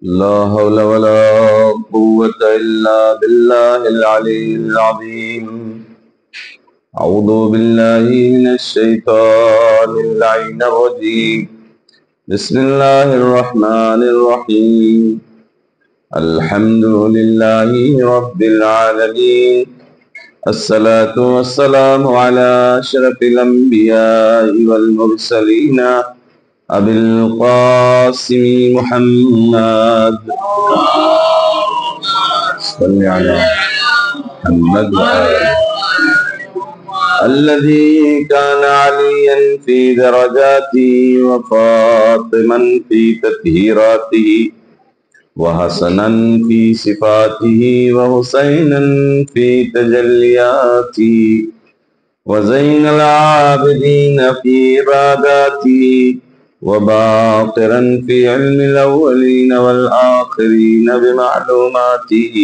لا حول ولا قوة إلا بالله العلي العظيم. أعوذ بالله من الشيطان اللعين الرجيم. بسم الله الرحمن الرحيم. الحمد لله رب العالمين. الصلاة والسلام على أشرف الأنبياء والمرسلين أبي القاسم محمد صل على محمد الذي كان عليا في درجاته وفاطما في تطهيراته وحسنا في صفاته وحسينا في تجلياته وزين العابدين في عباداته وباقرا في علم الأولين والآخرين بمعلوماته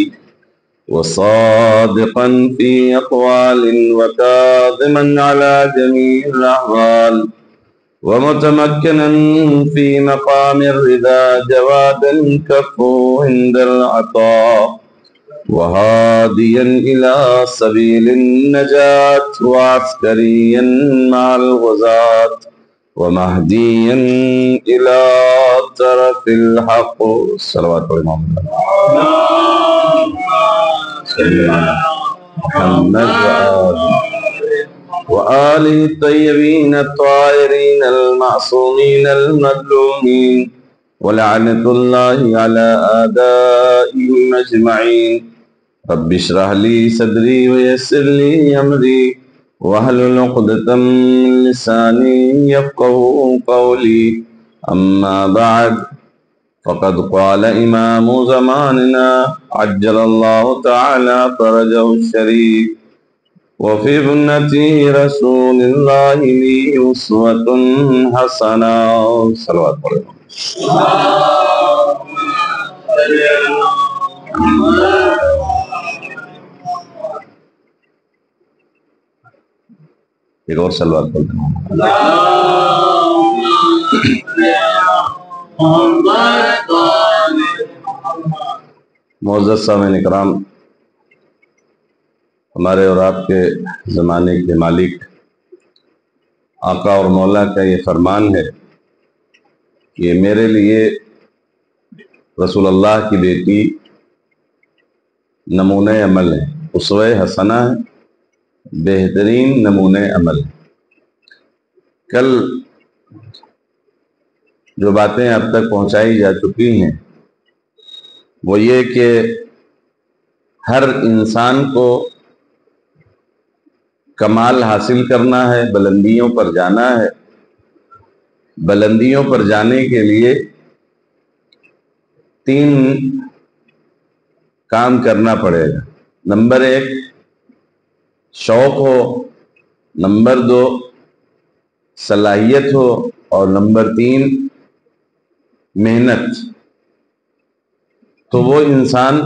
وصادقا في أقوال وكاظما على جميع الأحوال ومتمكنا في مقام الرضا جوادا كفه عند العطاء وهاديا إلى سبيل النجاة وعسكريا مع الغزاة ومهديا إلى طرف الحق. صلوات الإمام محمد وآله الطيبين الطاهرين المعصومين المظلومين ولعنة الله على أعدائهم أجمعين. رب اشرح لي صدري ويسر لي أمري واحلل عقدة من لساني يفقهوا قولي. أما بعد فقد قال إمام زماننا عجل الله تعالى فرجه الشريف وفي بنته رسول الله لي أسوة حسنة. صلوات الله. ایک اور سلوات پڑھتے ہیں. معزز سامعین اکرام، ہمارے اور آپ کے زمانے کے مالک آقا اور مولا کا یہ فرمان ہے کہ میرے لیے رسول اللہ کی بیٹی نمونہ عمل ہے، اسوہ حسنہ ہے، بہترین نمونہ عمل ہے. کل جو باتیں اب تک پہنچائی جا چکی ہیں وہ یہ کہ ہر انسان کو کمال حاصل کرنا ہے، بلندیوں پر جانا ہے. بلندیوں پر جانے کے لیے 3 کام کرنا پڑے گا. نمبر 1 شوق ہو، نمبر 2 صلاحیت ہو، اور نمبر 3 محنت. تو وہ انسان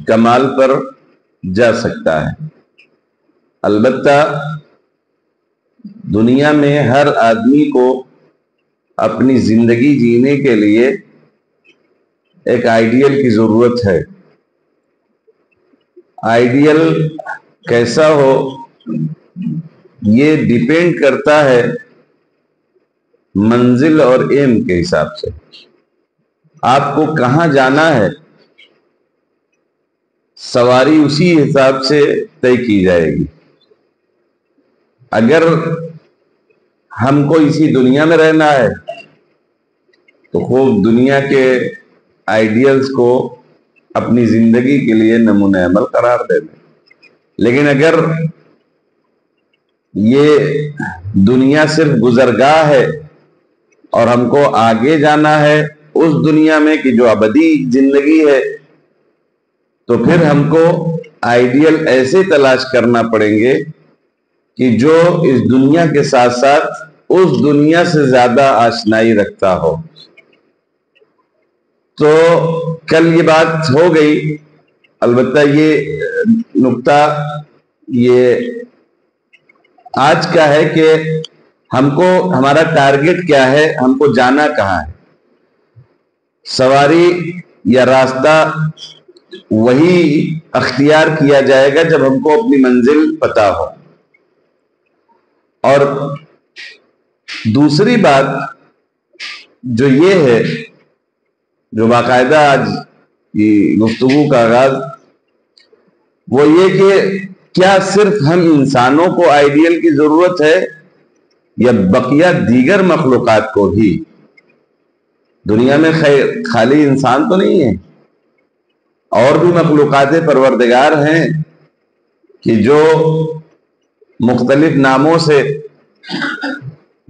کمال پر جا سکتا ہے. البتہ دنیا میں ہر آدمی کو اپنی زندگی جینے کے لیے ایک آئیڈیل کی ضرورت ہے. آئیڈیل کیسا ہو یہ ڈیپینڈ کرتا ہے منزل اور ایم کے حساب سے. آپ کو کہاں جانا ہے سواری اسی حساب سے طے کی جائے گی. اگر ہم کو اسی دنیا میں رہنا ہے تو خوب دنیا کے آئیڈیلز کو اپنی زندگی کے لیے نمونہ عمل قرار دے دیں. لیکن اگر یہ دنیا صرف گزرگاہ ہے اور ہم کو آگے جانا ہے اس دنیا میں کہ جو ابدی زندگی ہے، تو پھر ہم کو آئیڈیل ایسے تلاش کرنا پڑیں گے کہ جو اس دنیا کے ساتھ ساتھ اس دنیا سے زیادہ آشنائی رکھتا ہو. تو کل یہ بات ہو گئی. البتہ یہ نقطہ یہ آج کا ہے کہ ہم کو ہمارا ٹارگٹ کیا ہے، ہم کو جانا کہاں ہے. سواری یا راستہ وہی اختیار کیا جائے گا جب ہم کو اپنی منزل پتہ ہو۔ اور دوسری بات جو یہ ہے، جو باقاعدہ آج کی گفتگو کا آغاز، وہ یہ کہ کیا صرف ہم انسانوں کو آئیڈیل کی ضرورت ہے یا بقیہ دیگر مخلوقات کو بھی؟ دنیا میں خالی انسان تو نہیں ہے، اور بھی مخلوقات پروردگار ہیں کہ جو مختلف ناموں سے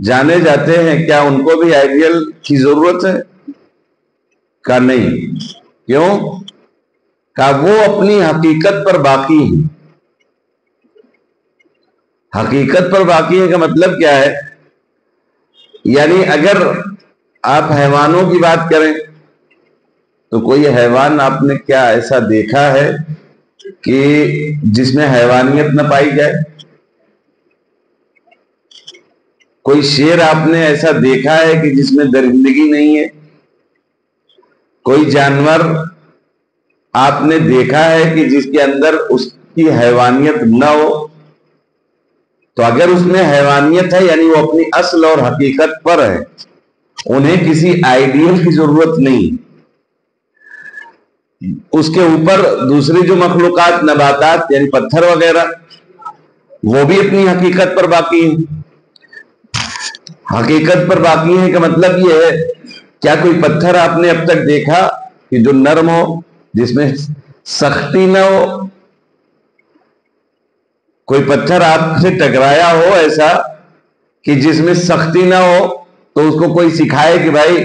جانے جاتے ہیں۔ کیا ان کو بھی آئیڈیل کی ضرورت ہے؟ کہ نہیں؟ کیوں؟ کہ وہ اپنی حقیقت پر باقی ہیں۔ حقیقت پر باقی ہے کا مطلب کیا ہے؟ یعنی اگر آپ حیوانوں کی بات کریں تو کوئی حیوان آپ نے کیا ایسا دیکھا ہے کہ جس میں حیوانیت نہ پائی جائے؟ کوئی شیر آپ نے ایسا دیکھا ہے کہ جس میں درندگی نہیں ہے؟ کوئی جانور آپ نے دیکھا ہے کہ جس کے اندر اس کی حیوانیت نہ ہو؟ تو اگر اس میں حیوانیت ہے یعنی وہ اپنی اصل اور حقیقت پر ہے، انہیں کسی آئیڈیل کی ضرورت نہیں۔ اس کے اوپر دوسری جو مخلوقات، نباتات یعنی پتھر وغیرہ، وہ بھی اپنی حقیقت پر باقی ہیں۔ حقیقت پر باقی ہیں کا مطلب یہ ہے، کیا کوئی پتھر آپ نے اب تک دیکھا کہ جو نرم ہو، جس میں سختی نہ ہو؟ کوئی پتھر آپ سے ٹکرایا ہو ایسا کہ جس میں سختی نہ ہو، تو اس کو کوئی سکھائے کہ بھائی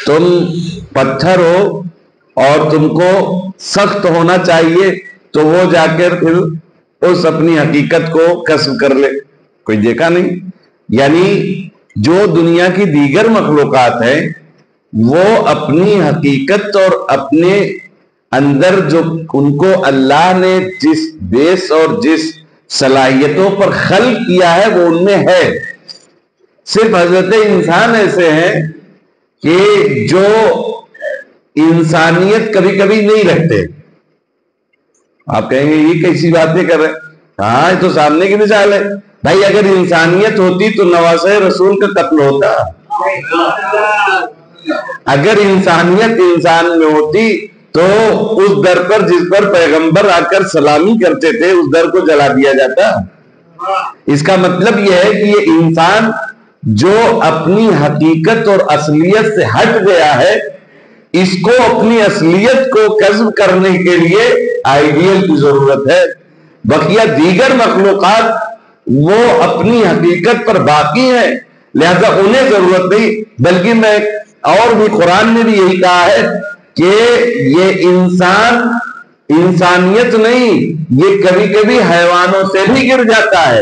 تم پتھر ہو اور تم کو سخت ہونا چاہیے، تو وہ جا کر پھر اس اپنی حقیقت کو کسب کر لے؟ کوئی دیکھا نہیں۔ یعنی جو دنیا کی دیگر مخلوقات ہیں وہ اپنی حقیقت اور اپنے اندر جو ان کو اللہ نے جس بیس اور جس صلاحیتوں پر خلق کیا ہے وہ ان میں ہے۔ صرف حضرت انسان ایسے ہیں کہ جو انسانیت کبھی کبھی نہیں رکھتے۔ آپ کہیں گے یہ کیسی باتیں کر رہے ہیں؟ ہاں، یہ تو سامنے کی مثال ہے۔ بھائی اگر انسانیت ہوتی تو نواسہ رسول کا قتل ہوتا۔ اگر انسانیت انسان میں ہوتی تو اس در پر جس پر پیغمبر آ کر سلامی کرتے تھے اس در کو جلا دیا جاتا۔ اس کا مطلب یہ ہے کہ یہ انسان جو اپنی حقیقت اور اصلیت سے ہٹ گیا ہے، اس کو اپنی اصلیت کو کسب کرنے کے لیے آئیڈیل کی ضرورت ہے۔ بقیہ دیگر مخلوقات وہ اپنی حقیقت پر باقی ہیں، لہذا انہیں ضرورت نہیں۔ بلکہ میں اور بھی قرآن نے بھی یہی کہا ہے کہ یہ انسانیت نہیں، یہ کبھی کبھی حیوانوں سے بھی گر جاتا ہے۔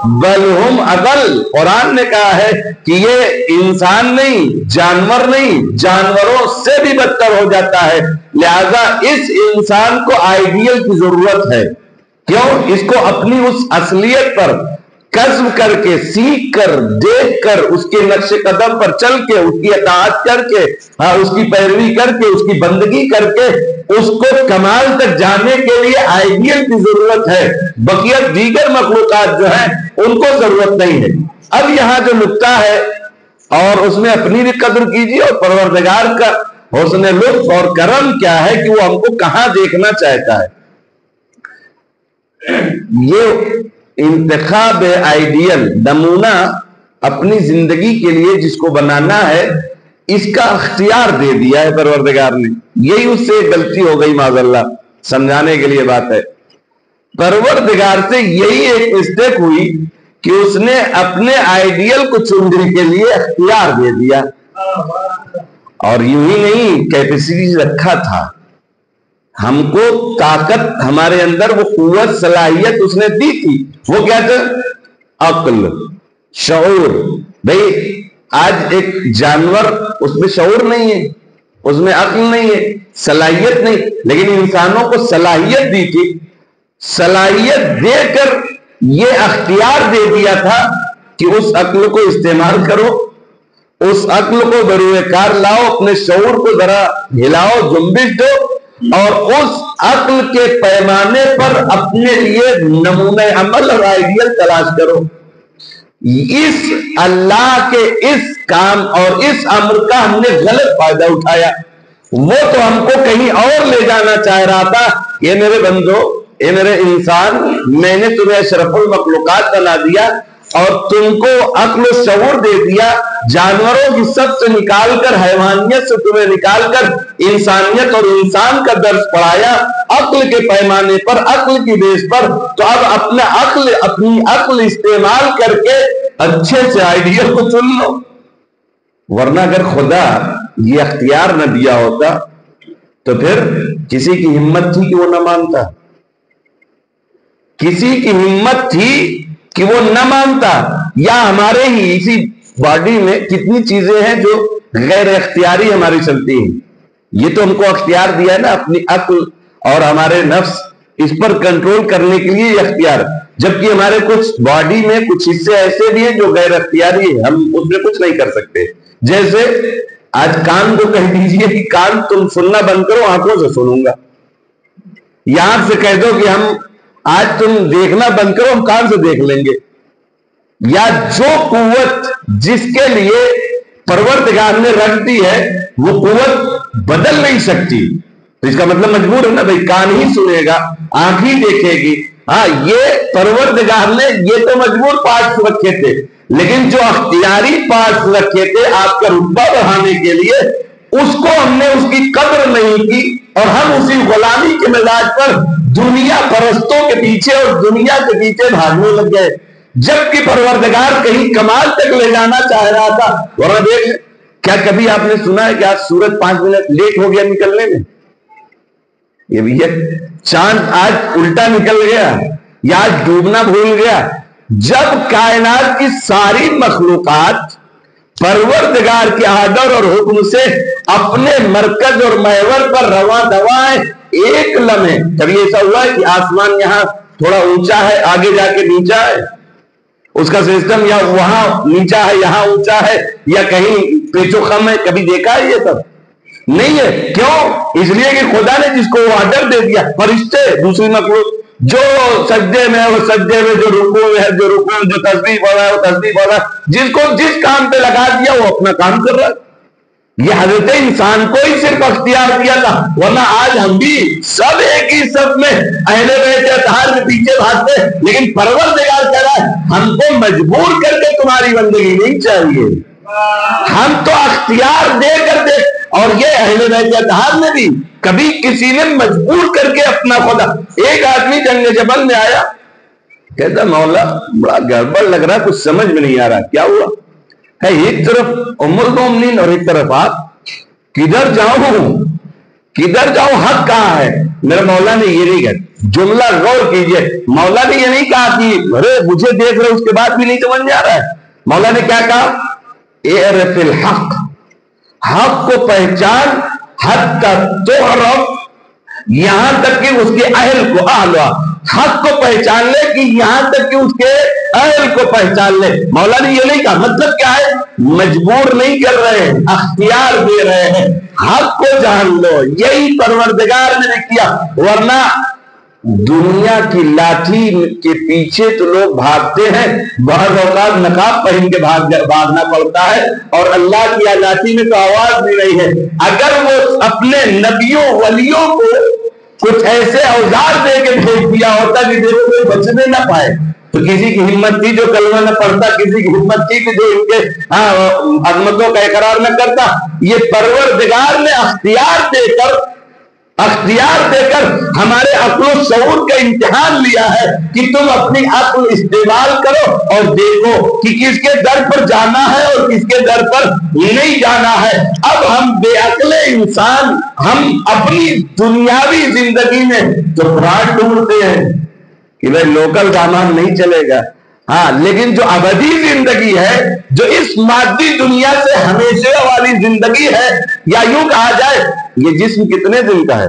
بل ہم اضل، قرآن نے کہا ہے کہ یہ انسان نہیں، جانور نہیں، جانوروں سے بھی بدتر ہو جاتا ہے۔ لہذا اس انسان کو آئیڈیل کی ضرورت ہے۔ کیوں؟ اس کو اپنی اس اصلیت پر کسب کر کے، سیکھ کر، دیکھ کر، اس کے نقش قدم پر چل کے، اس کی اطاعت کر کے، اس کی پیروی کر کے، اس کی بندگی کر کے، اس کو کمال تک جانے کے لیے آئیڈیل کی ضرورت ہے۔ بقیہ دیگر مخلوقات جو ہیں ان کو ضرورت نہیں ہے۔ اب یہاں جو نکتہ ہے، اور اس میں اپنی بھی قدر کیجیے اور پروردگار کا حسن لطف اور کرم کیا ہے کہ وہ ہم کو کہاں دیکھنا چاہتا ہے۔ یہ انتخاب آئیڈیل، نمونہ اپنی زندگی کے لیے جس کو بنانا ہے، اس کا اختیار دے دیا ہے پروردگار نے۔ یہی اس سے غلطی ہو گئی، معاذ اللہ، سمجھانے کے لیے بات ہے۔ پروردگار سے یہی ایک مسٹیک ہوئی کہ اس نے اپنے آئیڈیل کو چننے کے لیے اختیار دے دیا، اور یوں ہی نہیں، کیپیسٹی رکھا تھا۔ ہم کو طاقت، ہمارے اندر وہ قوت، صلاحیت اس نے دی تھی۔ وہ کیا تھا؟ عقل، شعور۔ بھئی آج ایک جانور، اس میں شعور نہیں ہے، اس میں عقل نہیں ہے، صلاحیت نہیں، لیکن انسانوں کو صلاحیت دی تھی۔ صلاحیت دے کر یہ اختیار دے دیا تھا کہ اس عقل کو استعمال کرو، اس عقل کو بروئے کار لاؤ، اپنے شعور کو ذرا ہلاؤ، جنبش دو، اور اس عقل کے پیمانے پر اپنے لیے نمونہ عمل اور آئیڈیل تلاش کرو۔ اس اللہ کے اس کام اور اس امر کا ہم نے غلط فائدہ اٹھایا، وہ تو ہم کو کہیں اور لے جانا چاہ رہا تھا۔ یہ میرے بندو، یہ میرے انسان، میں نے تمہیں اشرف المخلوقات بنا دیا اور تم کو عقل و شعور دے دیا، جانوروں کی سب سے نکال کر، حیوانیت سے تمہیں نکال کر انسانیت اور انسان کا درس پڑھایا عقل کے پیمانے پر، عقل کی بیس پر۔ تو اب اپنی عقل استعمال کر کے اچھے سے آئیڈیا کو چن لو، ورنہ اگر خدا یہ اختیار نہ دیا ہوتا تو پھر کسی کی ہمت تھی کہ وہ نہ مانتا، کسی کی ہمت تھی کہ وہ نہ مانتا۔ یا ہمارے ہی اسی باڈی میں کتنی چیزیں ہیں جو غیر اختیاری ہماری چلتی ہیں، یہ تو ہم کو اختیار دیا ہے نا اپنی عقل اور ہمارے نفس، اس پر کنٹرول کرنے کے لیے یہ اختیار، جبکہ ہمارے کچھ باڈی میں کچھ حصے ایسے بھی ہیں جو غیر اختیاری ہیں، ہم اس میں کچھ نہیں کر سکتے۔ جیسے آج کان کو کہہ دیجئے کہ کان تم سننا بند کرو، آنکھوں سے سنوں گا، یا آنکھ سے کہہ دو کہ ہم آج تم دیکھنا بند کرو، ہم کان سے دیکھ لیں گے۔ یا جو قوت جس کے لیے پروردگار نے رکھ دی ہے وہ قوت بدل نہیں سکتی، تو اس کا مطلب مجبور ہے نا بھائی، کان ہی سنے گا، آنکھ ہی دیکھے گی۔ ہاں، یہ پروردگار نے یہ تو مجبور پارٹس رکھے تھے، لیکن جو اختیاری پارٹس رکھے تھے آپ کا رتبہ بڑھانے کے لیے، اس کو ہم نے اس کی قدر نہیں کی، اور ہم اسی غلامی کے مزاج پر دنیا پرستوں کے پیچھے اور دنیا کے پیچھے بھاگنے لگ گئے، جبکہ پروردگار کہیں کمال تک لے جانا چاہ رہا تھا۔ ورنہ دیکھ، کیا کبھی آپ نے سنا ہے کہ آج سورج 5 منٹ لیٹ ہو گیا نکلنے میں؟ یہ بھی ہے، چاند آج الٹا نکل گیا، یا آج ڈوبنا بھول گیا، جب کائنات کی ساری مخلوقات پروردگار کے آرڈر اور حکم سے اپنے مرکز اور محور پر رواں دواں، ایک لمحے کبھی ایسا ہوا ہے کہ آسمان یہاں تھوڑا اونچا ہے آگے جا کے نیچا ہے، اس کا سسٹم، یا وہاں نیچا ہے یہاں اونچا ہے، یا کہیں پیچو خم ہے، کبھی دیکھا ہے یہ سب؟ نہیں ہے۔ کیوں؟ اس لیے کہ خدا نے جس کو وہ آرڈر دے دیا، فرشتے، دوسری مخلوق، جو سجدے میں ہے وہ سجدے میں، جو رکوع میں ہے جو رکوع، جو تسبیح پڑھ رہا ہے وہ تسبیح پڑھ رہا ہے، جس کو جس کام پہ لگا دیا وہ اپنا کام کر رہا ہے۔ یہ حضرت انسان کو ہی صرف اختیار دیا تھا، ورنہ آج ہم بھی سب ایک ہی سب میں اہل بیت اطہار میں پیچھے بھاگتے، لیکن پروردگار کہہ رہا ہے ہم کو مجبور کر کے تمہاری بندگی نہیں چاہیے، ہم تو اختیار دے کر دے۔ اور یہ اہل بیت اطہار میں بھی کبھی کسی نے مجبور کر کے اپنا خدا، ایک آدمی جنگ جبل میں آیا، کہتا مولا بڑا گڑبڑ لگ رہا، کچھ سمجھ میں نہیں آ رہا، کیا ہوا ہے؟ ایک طرف ام المومنین اور ایک طرف آپ، کدھر جاؤں، حق کہاں ہے؟ میرے مولا نے یہ نہیں کہا، جملہ غور کیجئے، مولا نے یہ نہیں کہا کہ ارے مجھے دیکھ رہے اس کے بعد بھی نہیں سمجھ میں آ رہا ہے۔ مولا نے کیا کہا؟ اعرف الحق، حق کو پہچان، حتی تعرف، یہاں تک کہ اس کے اہل کو، حق کو پہچان لے کہ یہاں تک کہ اس کے اہل کو پہچان لے۔ مولا نے یہ نہیں کہا، مطلب کیا ہے؟ مجبور نہیں کر رہے ہیں، اختیار دے رہے ہیں، حق کو جان لو۔ یہی پروردگار نے کیا، ورنہ دنیا کی لاٹھی کے پیچھے تو لوگ بھاگتے ہیں، بعض اوقات نقاب پہن کے بھاگنا پڑتا ہے، اور اللہ کی لاٹھی میں تو آواز بھی نہیں ہے۔ اگر وہ اپنے نبیوں ولیوں کو کچھ ایسے اوزار دے کے بھیج دیا ہوتا کہ دیکھو کوئی بچنے نہ پائے، تو کسی کی ہمت تھی جو کلمہ نہ پڑھتا، کسی کی ہمت تھی کہ جو ان کے عظمتوں کا اقرار نہ کرتا۔ یہ پروردگار نے اختیار دے کر ہمارے عقل و شعور کا امتحان لیا ہے کہ تم اپنی عقل استعمال کرو اور دیکھو کہ کس کے در پر جانا ہے اور کس کے در پر نہیں جانا ہے۔ اب ہم بے عقل انسان، ہم اپنی دنیاوی زندگی میں تو پراٹ ڈھونڈتے ہیں کہ بھائی لوکل سامان نہیں چلے گا، ہاں، لیکن جو ابدی زندگی ہے، جو اس مادی دنیا سے ہمیشہ والی زندگی ہے، یا یوں کہا جائے یہ جسم کتنے دن کا ہے؟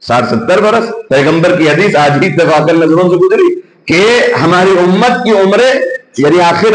60-70 برس۔ پیغمبر کی حدیث آج ہی اتفاقاً نظروں سے گزری کہ ہماری امت کی عمریں، یعنی آخر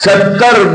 70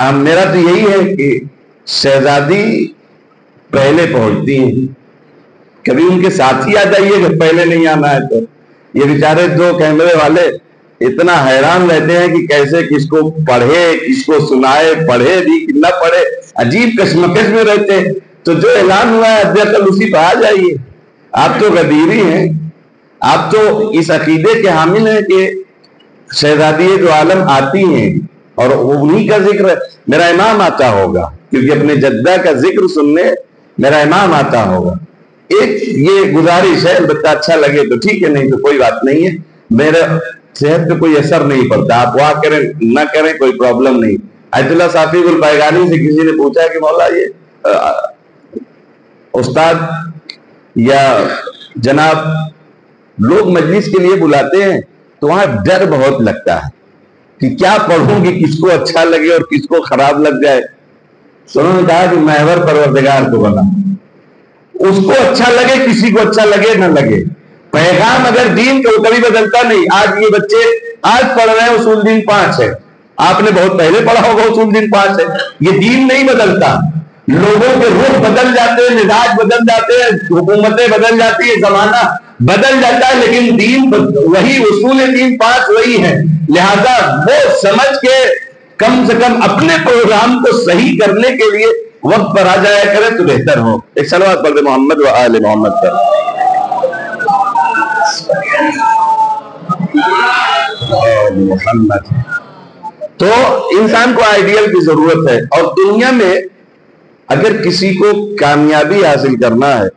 میرا تو یہی ہے کہ شہزادی پہلے پہنچتی ہیں، کبھی ان کے ساتھی آ جائیے کہ پہلے نہیں آنا ہے تو یہ بیچارے دو کیمرے والے اتنا حیران رہتے ہیں کہ کیسے کس کو پڑھے، کس کو سنائے، پڑھے بھی کہ نہ پڑھے، عجیب کشمکش میں رہتے ہیں۔ تو جو اعلان ہوا ہے ادھر اسی پہ آ جائیے۔ آپ تو غدیری ہیں، آپ تو اس عقیدے کے حامل ہیں کہ شہزادی دو عالم آتی ہیں اور انہی کا ذکر میرا امام آتا ہوگا، کیونکہ اپنے جدہ کا ذکر سننے میرا امام آتا ہوگا۔ ایک یہ گزارش ہے، البتہ اچھا لگے تو ٹھیک ہے، نہیں تو کوئی بات نہیں ہے، میرا صحت پہ کوئی اثر نہیں پڑتا، آپ وہاں کریں نہ کریں کوئی پرابلم نہیں۔ آیت اللہ صافی البیگانی سے کسی نے پوچھا کہ مولا یہ استاد یا جناب لوگ مجلس کے لیے بلاتے ہیں تو وہاں ڈر بہت لگتا ہے کہ کیا پڑھوں گی، کس کو اچھا لگے اور کس کو خراب لگ جائے۔ انہوں نے کہا کہ محور پروردگار کو بنا، اس کو اچھا لگے کسی کو اچھا لگے نہ لگے، پیغام اگر دین کا کبھی بدلتا نہیں۔ آج یہ بچے آج پڑھ رہے ہیں اصول دین 5 ہے، آپ نے بہت پہلے پڑھا ہوگا اصول دین 5 ہے، یہ دین نہیں بدلتا۔ لوگوں کے رخ بدل جاتے ہیں، مزاج بدل جاتے ہیں، حکومتیں بدل جاتی ہیں، زمانہ بدل جاتا ہے، لیکن دین وہی، اصول دین 5 وہی ہے۔ لہذا وہ سمجھ کے کم سے کم اپنے پروگرام کو صحیح کرنے کے لیے وقت پر آ جایا کرے تو بہتر ہو۔ ایک صلوات پڑھ دے محمد و آل محمد پر۔ محمد۔ تو انسان کو آئیڈیل کی ضرورت ہے، اور دنیا میں اگر کسی کو کامیابی حاصل کرنا ہے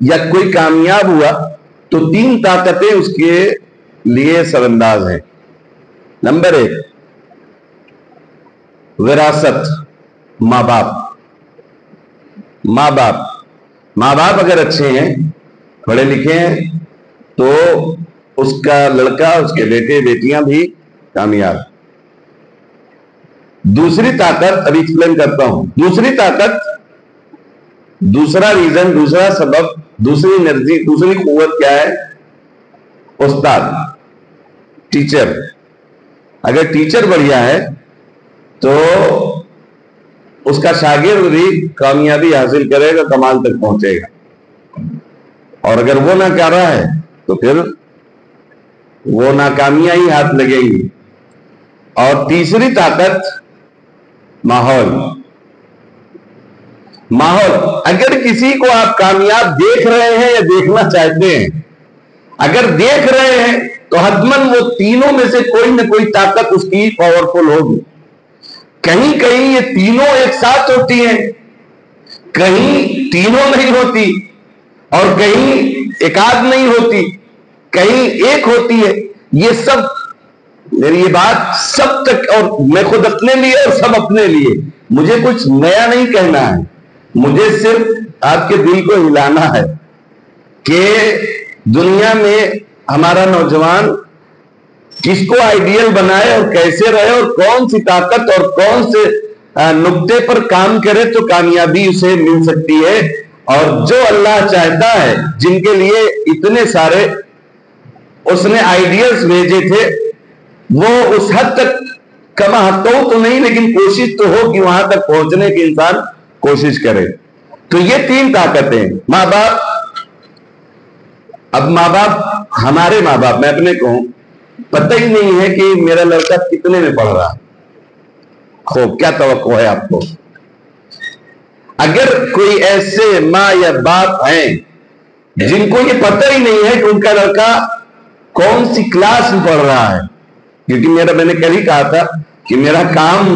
یا کوئی کامیاب ہوا تو 3 طاقتیں اس کے لیے سر انداز ہیں۔ نمبر 1 وراثت، ماں باپ۔ ماں باپ اگر اچھے ہیں، پڑھے لکھے ہیں، تو اس کا لڑکا، اس کے بیٹے بیٹیاں بھی کامیاب۔ دوسری طاقت ابھی ایکسپلین کرتا ہوں۔ دوسری طاقت، دوسرا ریزن، دوسرا سبب، دوسری انرجی، دوسری قوت کیا ہے؟ استاد، ٹیچر۔ اگر ٹیچر بڑھیا ہے تو اس کا شاگرد بھی کامیابی حاصل کرے گا، کمال تک پہنچے گا، اور اگر وہ نہ کر رہا ہے تو پھر وہ ناکامیاں ہی ہاتھ لگیں گی۔ اور تیسری طاقت ماحول۔ اگر کسی کو آپ کامیاب دیکھ رہے ہیں یا دیکھنا چاہتے ہیں، اگر دیکھ رہے ہیں تو حتماً وہ تینوں میں سے کوئی نہ کوئی طاقت اس کی پاورفل ہوگی۔ کہیں کہیں یہ تینوں ایک ساتھ ہوتی ہیں، کہیں تینوں نہیں ہوتی، اور کہیں ایک آدھ نہیں ہوتی، کہیں ایک ہوتی ہے۔ یہ سب، میری یہ بات سب تک، اور میں خود اپنے لیے اور سب اپنے لیے، مجھے کچھ نیا نہیں کہنا ہے، مجھے صرف آپ کے دل کو ہلانا ہے کہ دنیا میں ہمارا نوجوان کس کو آئیڈیل بنائے اور کیسے رہے، اور کون سی طاقت اور کون سے نقطے پر کام کرے تو کامیابی اسے مل سکتی ہے۔ اور جو اللہ چاہتا ہے، جن کے لیے اتنے سارے اس نے آئیڈیلز بھیجے تھے، وہ اس حد تک کما تو نہیں، لیکن کوشش تو ہو کہ وہاں تک پہنچنے کی انسان کوشش کرے۔ تو یہ 3 طاقتیں، ماں باپ۔ اب ماں باپ، ہمارے ماں باپ، میں اپنے کہوں، پتہ ہی نہیں ہے کہ میرا لڑکا کتنے میں پڑھ رہا، خوب کیا توقع ہے آپ کو؟ اگر کوئی ایسے ماں یا باپ ہیں جن کو یہ پتہ ہی نہیں ہے کہ ان کا لڑکا کون سی کلاس میں پڑھ رہا ہے، کیونکہ میں نے کل ہی کہا تھا کہ میرا کام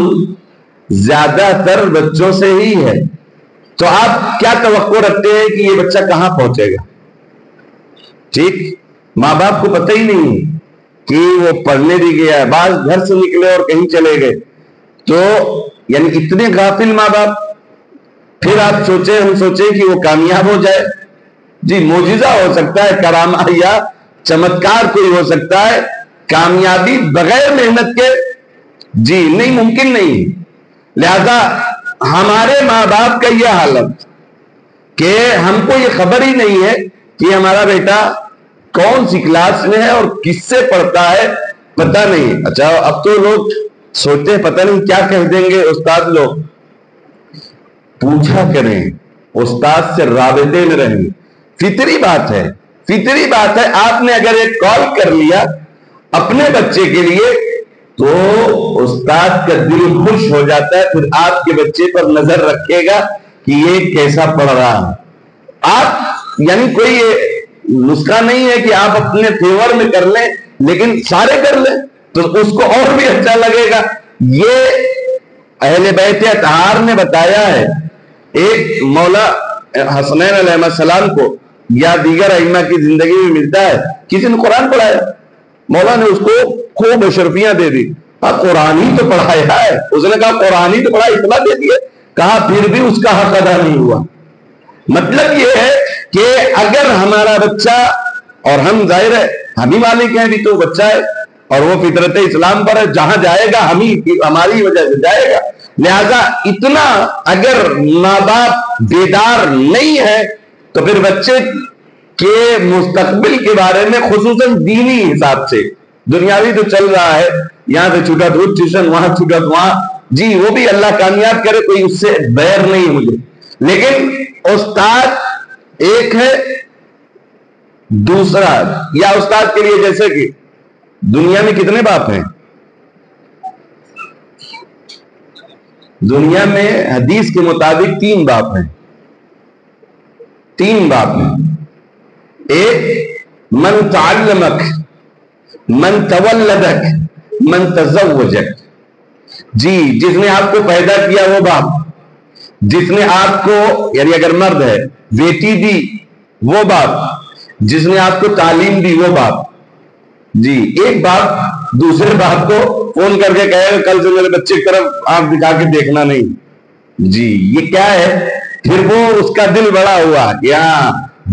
زیادہ تر بچوں سے ہی ہے، تو آپ کیا توقع رکھتے ہیں کہ یہ بچہ کہاں پہنچے گا؟ ٹھیک، ماں باپ کو پتہ ہی نہیں کہ وہ پڑھنے بھی گیا ہے، بعض گھر سے نکلے اور کہیں چلے گئے، تو یعنی اتنے غافل ماں باپ۔ پھر آپ ہم سوچیں کہ وہ کامیاب ہو جائے، جی معجزہ ہو سکتا ہے، کرامہ یا چمتکار کوئی ہو سکتا ہے، کامیابی بغیر محنت کے جی نہیں، ممکن نہیں۔ لہذا ہمارے ماں باپ کا یہ حالت کہ ہم کو یہ خبر ہی نہیں ہے کہ ہمارا بیٹا کون سی کلاس میں ہے اور کس سے پڑھتا ہے، پتہ نہیں۔ اچھا، اب تو لوگ سوچتے ہیں پتہ نہیں کیا کہہ دیں گے استاد لوگ. پوچھا کریں, استاد سے رابطے میں رہیں. فطری بات ہے, فطری بات ہے. آپ نے اگر ایک کال کر لیا اپنے بچے کے لیے تو استاد کا دل خوش ہو جاتا ہے, پھر آپ کے بچے پر نظر رکھے گا کہ یہ کیسا پڑھ رہا ہے. آپ یعنی کوئی نسخہ نہیں ہے کہ آپ اپنے فیور میں کر لیں لیکن سارے کر لیں تو اس کو اور بھی اچھا لگے گا. یہ اہل بیت اطہار نے بتایا ہے. ایک مولا حسنین علیہ السلام کو یا دیگر ائمہ کی زندگی میں ملتا ہے کسی نے قرآن پڑھایا, مولا نے اس کو خوب اشرفیاں دے دی. قرآن ہی تو پڑھایا ہے. اس نے کہا قرآن ہی تو پڑھا, اتنا دے دیا. کہا پھر بھی اس کا حق ادا نہیں ہوا. مطلب یہ ہے کہ اگر ہمارا بچہ, اور ہم ظاہر ہے ہم ہی مالک ہیں, بھی تو بچہ ہے اور وہ فطرت اسلام پر ہے, جہاں جائے گا ہماری وجہ سے جائے گا. لہذا اتنا اگر ماں باپ بیدار نہیں ہے تو پھر بچے کے مستقبل کے بارے میں خصوصاً دینی حساب سے, دنیاوی تو چل رہا ہے, یہاں سے چھوٹا دودھ ٹیوشن, وہاں چھوٹا وہاں, جی وہ بھی اللہ کامیاب کرے, کوئی اس سے بیر نہیں مجھے. لیکن استاد ایک ہے, دوسرا یا استاد کے لیے جیسے کہ دنیا میں کتنے باپ ہیں؟ دنیا میں حدیث کے مطابق 3 باپ ہیں. 3 باپ ہیں. ایک من تعلمک, من تولدک, من تزوجک. جی جس نے آپ کو پیدا کیا وہ باپ, جس نے آپ کو یعنی اگر مرد ہے بیٹی دی وہ باپ, جس نے آپ کو تعلیم دی وہ باپ. جی ایک باپ دوسرے باپ کو فون کر کے کہے کل سے میرے بچے کی طرف آنکھ دکھا کے دیکھنا نہیں. جی یہ کیا ہے؟ پھر وہ اس کا دل بڑا ہوا.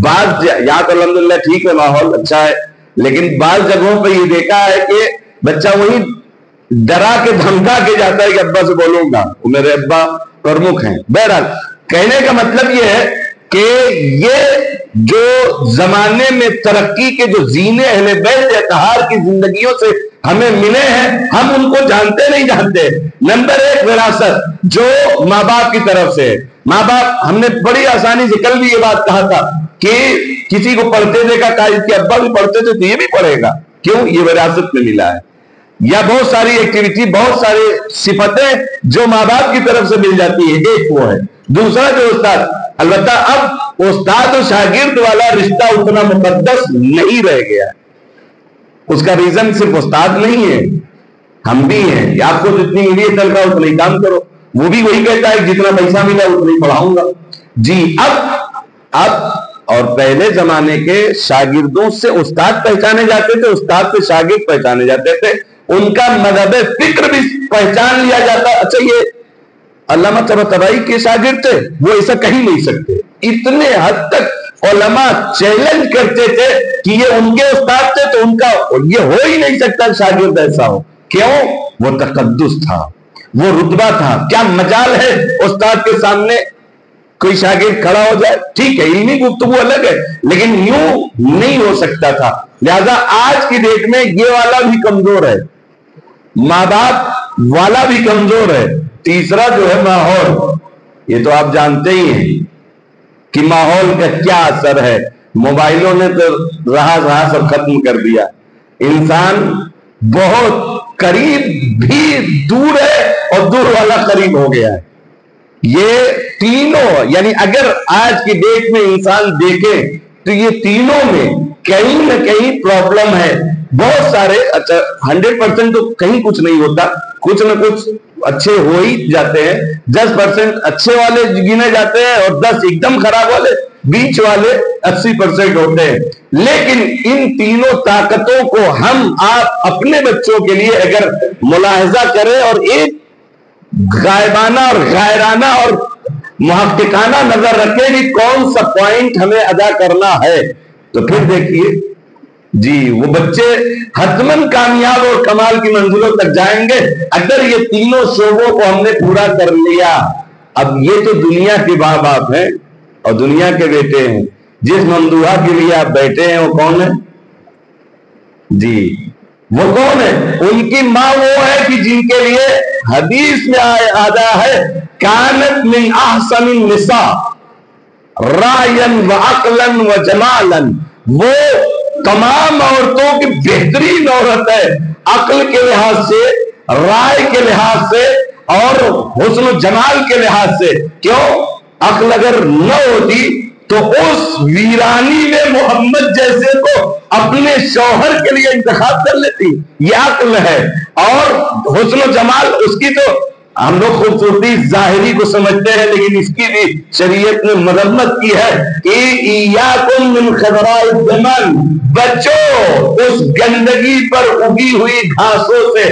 بعض یہاں تو الحمدللہ ٹھیک ہے, ماحول اچھا ہے, لیکن بعض جگہوں پہ یہ دیکھا ہے کہ بچہ وہی ڈرا کے دھمکا کے جاتا ہے کہ ابا سے بولوں گا, وہ میرے ابا پرمکھ ہیں. بہرحال کہنے کا مطلب یہ ہے کہ یہ جو زمانے میں ترقی کے جو زینے اہل بیت اطہار کی زندگیوں سے ہمیں ملے ہیں, ہم ان کو جانتے نہیں جانتے. نمبر 1 وراثت جو ماں باپ کی طرف سے. ماں باپ, ہم نے بڑی آسانی سے کل بھی یہ بات کہا تھا کہ کسی کو پڑھتے دیکھا کہا اس کے ابا بھی پڑھتے تھے تو یہ بھی پڑھے گا. کیوں؟ یہ وراثت میں ملا ہے. یا بہت ساری ایکٹیویٹی, بہت ساری صفتیں جو ماں باپ کی طرف سے مل جاتی ہے. ایک وہ ہے. دوسرا جو استاد, البتہ اب استاد و شاگرد والا رشتہ اتنا مقدس نہیں رہ گیا ہے. اس کا ریزن صرف استاد نہیں ہے, ہم بھی ہیں. آپ کو جتنی انگلی چل رہا اتنا ہی کام کرو. وہ بھی وہی کہتا ہے جتنا پیسہ ملا اتنا ہی پڑھاؤں گا. جی اب اور پہلے زمانے کے شاگردوں سے استاد پہچانے جاتے تھے, استاد سے شاگرد پہچانے جاتے تھے. ان کا مذہب فکر بھی پہچان لیا جاتا. اچھا یہ علامہ طباطبائی کے شاگرد تھے, وہ ایسا کہیں نہیں سکتے. اتنے حد تک علماء چیلنج کرتے تھے کہ یہ ان کے استاد تھے تو ان کا یہ ہو ہی نہیں سکتا شاگرد ایسا ہو. کیوں؟ وہ تقدس تھا, وہ رتبہ تھا. کیا مجال ہے استاد کے سامنے کوئی شاگرد کھڑا ہو جائے؟ ٹھیک ہے علمی گفتگو الگ ہے, لیکن یوں نہیں ہو سکتا تھا. لہذا آج کی ڈیٹ میں یہ والا بھی کمزور ہے, ماں باپ والا بھی کمزور ہے. تیسرا جو ہے ماحول, یہ تو آپ جانتے ہی ہیں کہ ماحول کا کیا اثر ہے. موبائلوں نے تو رہا سب ختم کر دیا. انسان بہت قریب بھی دور ہے اور دور والا قریب ہو گیا ہے. یہ تینوں یعنی اگر آج کی ڈیٹ میں انسان دیکھے تو یہ تینوں میں کہیں نہ کہیں پرابلم ہے. بہت سارے 100% تو کہیں کچھ نہیں ہوتا, کچھ نہ کچھ اچھے ہو ہی جاتے ہیں. 10% اچھے والے گنے جاتے ہیں اور 10 ایک دم خراب والے, بیچ والے 80% ہوتے ہیں. لیکن ان تینوں طاقتوں کو ہم آپ اپنے بچوں کے لیے اگر ملاحظہ کریں اور ایک غائبانہ اور غیرانہ اور محققانہ نظر رکھیں کہ کون سا پوائنٹ ہمیں ادا کرنا ہے, تو پھر دیکھیے جی وہ بچے حتماً کامیاب اور کمال کی منزلوں تک جائیں گے اگر یہ تینوں شعبوں کو ہم نے پورا کر لیا. اب یہ تو دنیا کے ماں باپ ہیں اور دنیا کے بیٹے ہیں. جس ممدوحہ کے لیے آپ بیٹھے ہیں وہ کون ہے؟ جی وہ کون ہے؟ ان کی ماں وہ ہے کہ جن کے لیے حدیث میں آیا ہے کانت من احسن النساء رائن و عقلن و جمالن، وہ تمام عورتوں کی بہترین عورت ہے، عقل کے لحاظ سے، رائے کے لحاظ سے اور حسن و جمال کے لحاظ سے۔ کیوں؟ عقل اگر نہ ہوتی تو اس ویرانی میں محمد جیسے کو اپنے شوہر کے لیے انتخاب کر لیتی، یہ عقل ہے۔ اور حسن و جمال اس کی تو ہم لوگ خوبصورتی ظاہری کو سمجھتے ہیں، لیکن اس کی بھی شریعت نے مذمت کی ہے کہ ایاکم من خضراء الجمل، بچو اس گندگی پر اگی ہوئی گھاسوں سے۔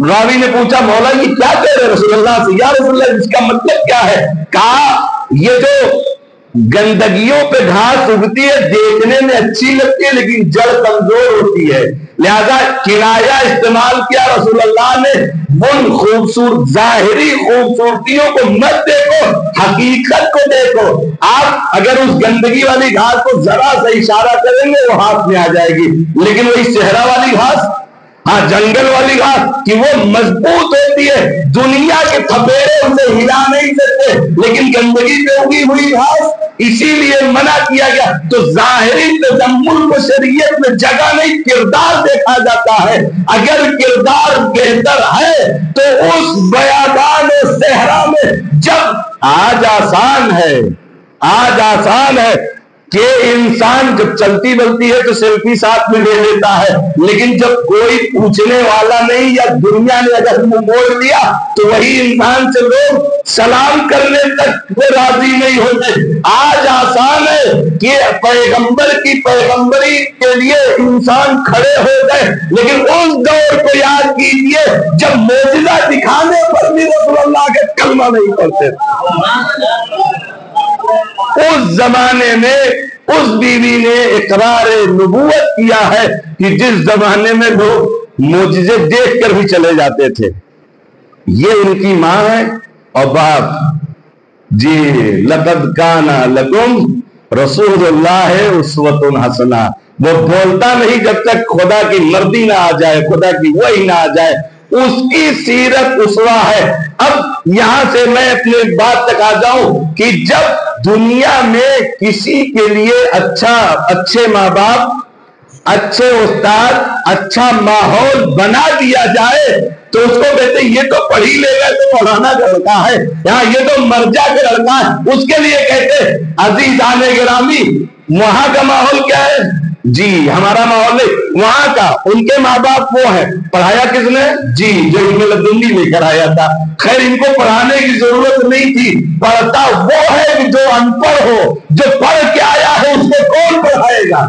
راوی نے پوچھا مولا یہ کیا کہہ رہے رسول اللہ سے؟ یا رسول اللہ اس کا مطلب کیا ہے؟ کہا یہ جو گندگیوں پہ گھاس اگتی ہے دیکھنے میں اچھی لگتی ہے لیکن جڑ کمزور ہوتی ہے، لہذا کنایا استعمال کیا رسول اللہ نے، ان خوبصورت ظاہری خوبصورتیوں کو مت دیکھو، حقیقت کو دیکھو۔ آپ اگر اس گندگی والی گھاس کو ذرا سا اشارہ کریں گے وہ ہاتھ میں آ جائے گی، لیکن وہی صحرا والی گھاس، ہاں جنگل والی گھاس کہ وہ مضبوط ہوتی ہے، دنیا کے تھپیڑے اسے ہلا نہیں سکتے، لیکن گندگی پہ اگی ہوئی گھاس اسی لیے منع کیا گیا۔ تو ظاہری تجمل کو شریعت میں جگہ نہیں، کردار دیکھا جاتا ہے۔ اگر کردار بہتر ہے تو اس بیابان صحرا میں جب آج آسان ہے کہ انسان جب چلتی بلتی ہے تو سیلفی ساتھ میں لے لیتا ہے، لیکن جب کوئی پوچھنے والا نہیں یا دنیا نے اگر منہ موڑ دیا تو وہی انسان سے لوگ سلام کرنے تک وہ راضی نہیں ہوتے۔ آج آسان ہے کہ پیغمبر کی پیغمبری کے لیے انسان کھڑے ہو گئے، لیکن اس دور کو یاد کیجئے جب معجزہ دکھانے پر بھی رسول اللہ کے کلمہ نہیں پڑھتے۔ اس زمانے میں اس بیوی نے اقرار نبوت کیا ہے کہ جس زمانے میں لوگ معجزے دیکھ کر بھی چلے جاتے تھے۔ یہ ان کی ماں ہے اور باپ جی، لقد کان لکم رسول اللہ اسوۃ حسنہ۔ وہ بولتا نہیں جب تک خدا کی مردی نہ آ جائے، خدا کی وحی نہ آ جائے، اس کی سیرت اسوہ ہے۔ اب یہاں سے میں اپنے بات تک آ جاؤں کہ جب دنیا میں کسی کے لیے اچھے ماں باپ، اچھے استاد، اچھا ماحول بنا دیا جائے تو اس کو کہتے ہیں یہ تو پڑھی لے گا تو مولانا کا لڑکا ہے، یہاں یہ تو مرجع کا لڑکا ہے، اس کے لیے کہتے ہیں عزیزان گرامی وہاں کا ماحول کیا ہے؟ جی ہمارا ماحول نہیں، وہاں کا ان کے ماں باپ وہ ہیں، پڑھایا کس نے؟ جی جو علم لدنی لے کر آیا تھا۔ خیر ان کو پڑھانے کی ضرورت نہیں تھی، پڑھتا وہ ہے جو ان پڑھ ہو، جو پڑھ کے آیا ہے اس کو کون پڑھائے گا؟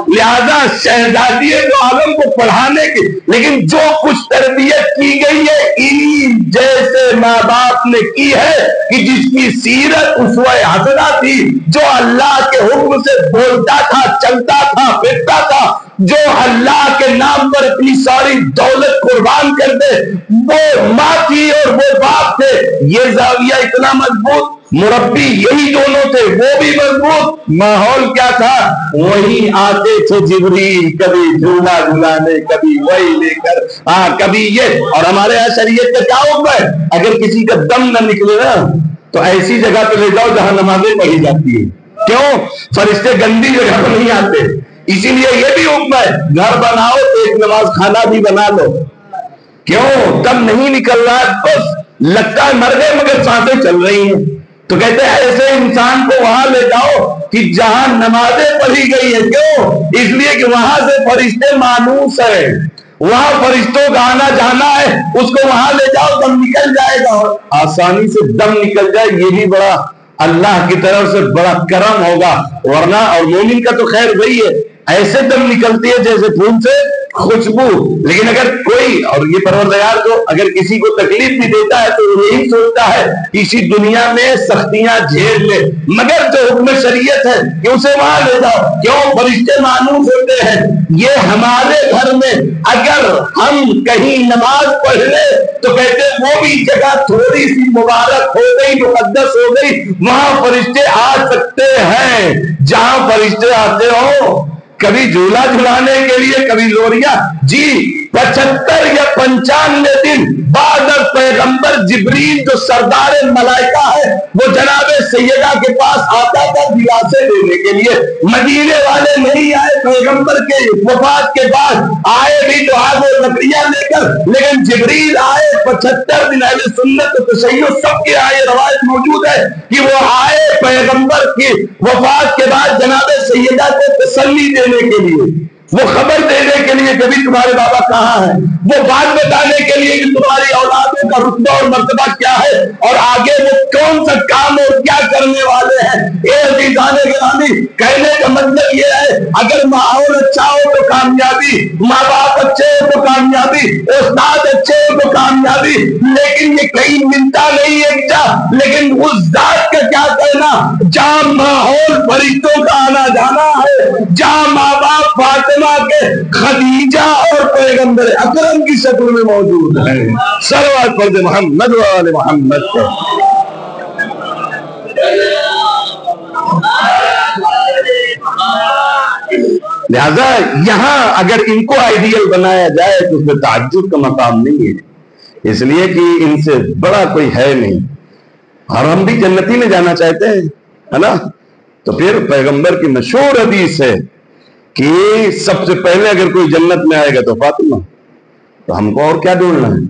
لہذا شہزادی تو عالم کو پڑھانے کی، لیکن جو کچھ تربیت کی گئی ہے انہی جیسے ماں باپ نے کی ہے کہ جس کی سیرت اسوہ حسنہ تھی، جو اللہ کے حکم سے بولتا تھا، چلتا تھا، پھرتا تھا، جو اللہ کے نام پر اپنی ساری دولت قربان کر دے، وہ ماں تھی اور وہ باپ تھے۔ یہ زاویہ اتنا مضبوط، مربی یہی دونوں تھے، وہ بھی مضبوط، ماحول کیا تھا؟ وہی آتے تھے جبریل، کبھی جھولا جھلانے، کبھی وہی لے کر کبھی یہ۔ اور ہمارے یہاں شریعت کا کیا حکم ہے؟ اگر کسی کا دم نہ نکلے نا تو ایسی جگہ پہ لے جاؤ جہاں نمازیں پڑھی جاتی ہے۔ کیوں؟ فرشتے گندی جگہ پہ نہیں آتے، اسی لیے یہ بھی حکم ہے گھر بناؤ تو ایک نماز خانہ بھی بنا لو۔ کیوں؟ دم نہیں نکل رہا، بس لگتا ہے مر گئے مگر سانسیں چل رہی ہیں، تو کہتے ہیں ایسے انسان کو وہاں لے جاؤ کہ جہاں نمازیں پڑھی گئی ہیں۔ کیوں؟ اس لیے کہ وہاں سے فرشتے مانوس ہے، وہاں فرشتوں کا آنا جانا ہے، اس کو وہاں لے جاؤ دم نکل جائے گا، اور آسانی سے دم نکل جائے، یہ بھی بڑا اللہ کی طرف سے بڑا کرم ہوگا۔ ورنہ اور مومن کا تو خیر وہی ہے، ایسے دم نکلتی ہے جیسے پھول سے خوشبو۔ لیکن اگر کوئی، اور یہ پروردگار کو اگر کسی کو تکلیف بھی دیتا ہے تو وہ یہی سوچتا ہے کہ اسی دنیا میں سختیاں جھیل لے، مگر جو حکم شریعت ہے کہ اسے وہاں لے جاؤ۔ کیوں؟ فرشتے مانوس ہوتے ہیں۔ یہ ہمارے گھر میں اگر ہم کہیں نماز پڑھ لے تو کہتے ہیں وہ بھی جگہ تھوڑی سی مبارک ہو گئی، مقدس ہو گئی، وہاں فرشتے آ سکتے ہیں۔ جہاں فرشتے آتے ہو کبھی جھولا جھلانے کے لیے، کبھی لوریاں. جی 75 یا 95 دن بعد پیغمبر جبریل جو سردار ملائکہ ہے وہ جناب سیدہ کے پاس آتا تھا دلاسے دینے کے لیے. مدینے والے نہیں آئے پیغمبر کے وفات کے بعد، آئے بھی تو آگ و لکڑیاں لے کر، لیکن جبریل آئے 75 دن. اہل سنت و تشیع سب کے آئے روایت موجود ہے کہ وہ آئے پیغمبر کی وفات کے بعد جناب سیدہ کو تسلی دینے کے لیے، وہ خبر دینے کے لیے کبھی تمہارے بابا کہاں ہیں، وہ بات بتانے کے لیے کہ تمہاری اولادوں کا رتبہ اور مرتبہ کیا ہے اور آگے وہ کون سا کام اور کیا کرنے والے ہیں. اے عزیزان گرامی، کہنے کا مطلب یہ ہے اگر ماحول اچھا ہو تو کامیابی، ماں باپ اچھے ہو تو کامیابی، استاد اچھے ہو تو کامیابی، لیکن یہ کہیں ملتا نہیں ہے کیا. لیکن اس ذات کا کیا کہنا جہاں ماحول فرشتوں کا آنا جانا ہے، جہاں ماں باپ فاطمہ کے خدیجہ اور پیغمبر اکرم کی شکل میں موجود ہے. صلوات پڑھ محمد و آل محمد کو. لہذا یہاں اگر ان کو آئیڈیل بنایا جائے تو اس میں تعجب کا مقام نہیں ہے، اس لیے کہ ان سے بڑا کوئی ہے نہیں، اور ہم بھی جنتی میں جانا چاہتے ہیں، ہے نا. تو پھر پیغمبر کی مشہور حدیث ہے کہ سب سے پہلے اگر کوئی جنت میں آئے گا تو فاطمہ. تو ہم کو اور کیا ڈھونڈنا ہے؟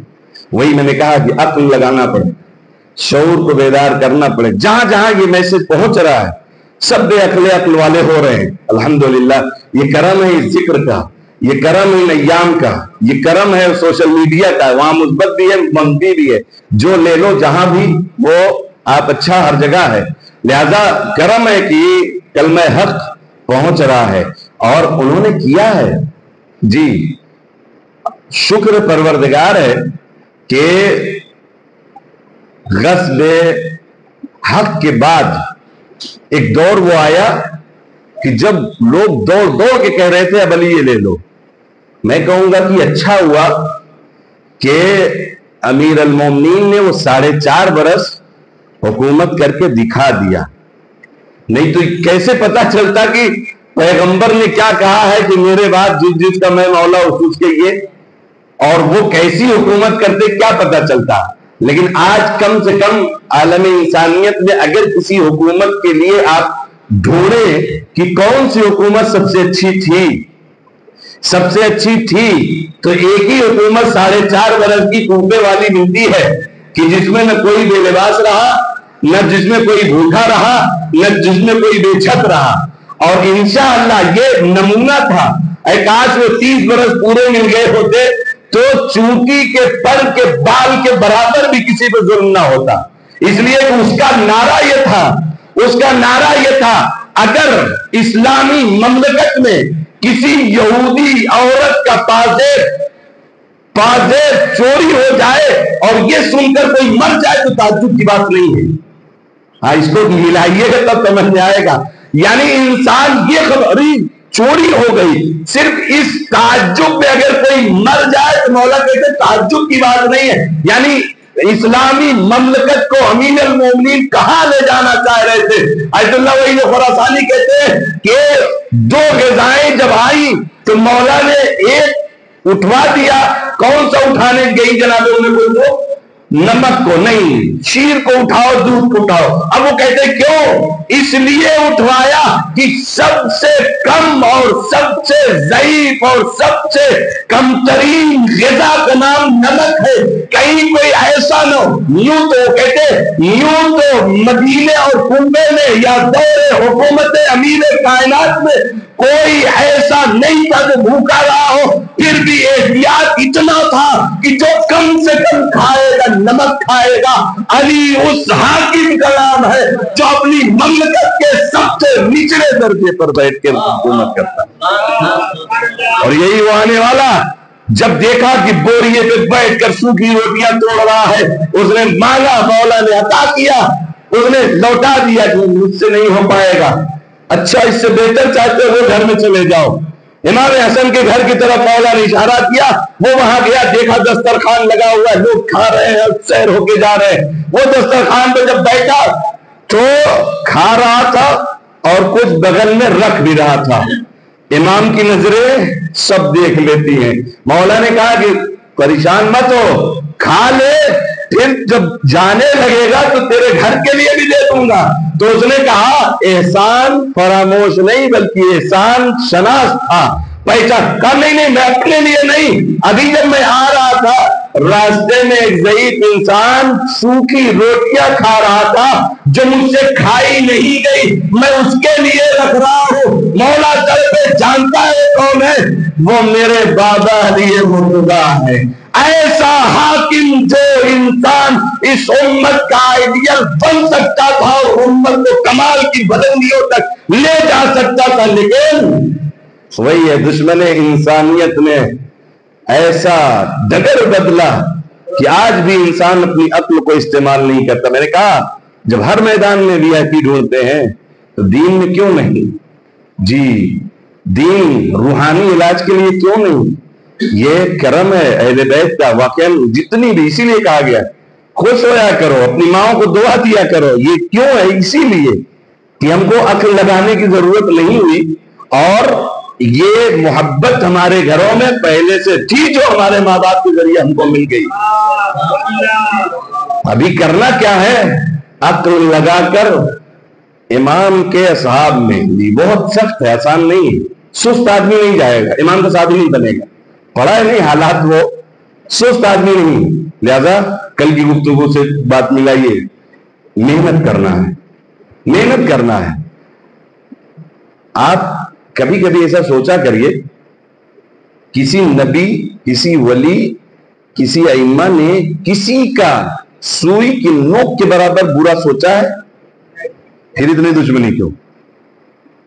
وہی میں نے کہا کہ عقل لگانا پڑے، شعور کو بیدار کرنا پڑے. جہاں جہاں یہ میسج پہنچ رہا ہے سب بے عقل والے ہو رہے ہیں. الحمدللہ یہ کرم ہے اس ذکر کا، یہ کرم ہے ان ایام کا، یہ کرم ہے سوشل میڈیا کا. وہاں مثبت بھی ہے منفی بھی ہے، جو لے لو جہاں بھی وہ آپ اچھا ہر جگہ ہے. لہذا کرم ہے کہ کلمہ حق پہنچ رہا ہے اور انہوں نے کیا ہے. جی شکر پروردگار ہے کہ غصب حق کے بعد ایک دور وہ آیا کہ جب لوگ دوڑ دوڑ کے کہہ رہے تھے اب علی یہ لے لو. میں کہوں گا کہ اچھا ہوا کہ امیر المومنین نے وہ 4.5 برس حکومت کر کے دکھا دیا، نہیں تو کیسے پتا چلتا کہ پیغمبر نے کیا کہا ہے کہ میرے بعد جس جس کا میں مولا اس کے یہ، اور وہ کیسی حکومت کرتے کیا پتا چلتا. لیکن آج کم سے کم عالم انسانیت میں اگر کسی حکومت کے لیے آپ ڈھونڈیں کہ کون سی حکومت سب سے اچھی تھی، سب سے اچھی تھی، تو ایک ہی حکومت 4.5 برس کی کوپے والی ملتی ہے کہ جس میں نہ کوئی بے لباس رہا، نہ جس میں کوئی بھوکا رہا، نہ جس میں کوئی بے چھت رہا. اور انشاءاللہ یہ نمونہ تھا. کاش وہ 30 برس پورے مل گئے ہوتے تو چونٹی کے پر کے بال کے برابر بھی کسی پہ ظلم نہ ہوتا. اس لیے کہ اس کا نعرہ یہ تھا، اس کا نعرہ یہ تھا اگر اسلامی مملکت میں کسی یہودی عورت کا پازیب چوری ہو جائے اور یہ سن کر کوئی مر جائے تو تعجب کی بات نہیں ہے. ہاں اس کو ملائیے گا تب سمجھ میں آئے گا. یعنی انسان یہ خبر چوری ہو گئی، صرف اس تعجب میں اگر کوئی مر جائے تو مولا کہتے تعجب کی بات نہیں ہے. یعنی اسلامی مملکت کو امین المومنین کہاں لے جانا چاہ رہے تھے. آیت اللہ وحید خراسانی کہتے ہیں کہ 2 غذائیں جب آئی تو مولا نے ایک اٹھوا دیا. کون سا اٹھانے گئی جناب انہیں کوئی تو نمک کو نہیں، شیر کو اٹھاؤ، دودھ کو اٹھاؤ. اب وہ کہتے کیوں؟ اس لیے اٹھوایا کہ سب سے کم اور سب سے ضعیف اور سب سے کم ترین غذا کا نام نمک ہے. کہیں کوئی ایسا نہ ہو. یوں تو کہتے یوں تو مدینے اور کنبے میں یا دور حکومت امیر کائنات میں کوئی ایسا نہیں تھا جو بھوکا رہا ہو، پھر بھی احتیاط اتنا تھا کہ جو کم سے کم کھائے گا نمک کھائے گا. علی اس حاکم کا نام ہے جو اپنی مملکت کے سب سے نچلے درجے پر بیٹھ کے حکومت کرتا ہے. اور یہی وہ آنے والا جب دیکھا کہ بوریے پہ بیٹھ کر سوکھی روٹیاں توڑ رہا ہے، اس نے مانگا، مولا نے عطا کیا، اس نے لوٹا دیا کہ مجھ سے نہیں ہو پائے گا. اچھا اس سے بہتر چاہتے ہو گھر میں چلے جاؤ. امام حسن کے گھر کی طرف مولا نے اشارہ کیا، وہ وہاں گیا، دیکھا دسترخوان لگا ہوا ہے، لوگ کھا رہے ہیں، سیر ہو کے جا رہے ہیں. وہ دسترخوان پہ جب بیٹھا تو کھا رہا تھا اور کچھ بغل میں رکھ بھی رہا تھا. امام کی نظریں سب دیکھ لیتی ہیں. مولا نے کہا کہ پریشان مت ہو، کھا لے، پھر جب جانے لگے گا تو تیرے گھر کے لیے بھی دے دوں گا. تو اس نے کہا احسان فراموش نہیں بلکہ احسان شناس تھا، پہچان. کہا نہیں نہیں، میں اپنے لیے نہیں، ابھی جب میں آ رہا تھا راستے میں ایک ضعیف انسان سوکھی روٹیاں کھا رہا تھا جو مجھ سے کھائی نہیں گئی، میں اس کے لیے رکھ رہا ہوں. مولا چل پہ جانتا ہے کون ہے، وہ میرے بابا علی مرتضیٰ ہے. ایسا حاکم جو انسان اس امت کا آئیڈیل بن سکتا تھا اور امت کو کمال کی بلندیوں تک لے جا سکتا تھا، لیکن وہی ہے دشمن انسانیت نے ایسا ڈگر بدلا کہ آج بھی انسان اپنی عقل کو استعمال نہیں کرتا. میں نے کہا جب ہر میدان میں وی آئی پی ڈھونڈتے ہیں تو دین میں کیوں نہیں؟ جی دین روحانی علاج کے لیے کیوں نہیں؟ یہ کرم ہے اہل بیت کا واقعہ. جتنی بھی اسی لیے کہا گیا خوش ہویا کرو، اپنی ماؤں کو دعا دیا کرو. یہ کیوں ہے؟ اسی لیے کہ ہم کو عقل لگانے کی ضرورت نہیں ہوئی، اور یہ محبت ہمارے گھروں میں پہلے سے تھی جو ہمارے ماں باپ کے ذریعے ہم کو مل گئی. ابھی کرنا کیا ہے؟ عقل لگا کر امام کے اصحاب میں بھی بہت سخت ہے، آسان نہیں ہے. سست آدمی نہیں جائے گا، امام کا ساتھ نہیں بنے گا. پڑھا ہے نہیں حالات، وہ سست آدمی نہیں. لہذا کل کی گفتگو سے بات ملائیے، محنت کرنا ہے، محنت کرنا ہے. آپ کبھی کبھی ایسا سوچا کریے، کسی نبی، کسی ولی، کسی ائمہ نے کسی کا سوئی کی نوک کے برابر برا سوچا ہے؟ پھر اتنی دشمنی کیوں؟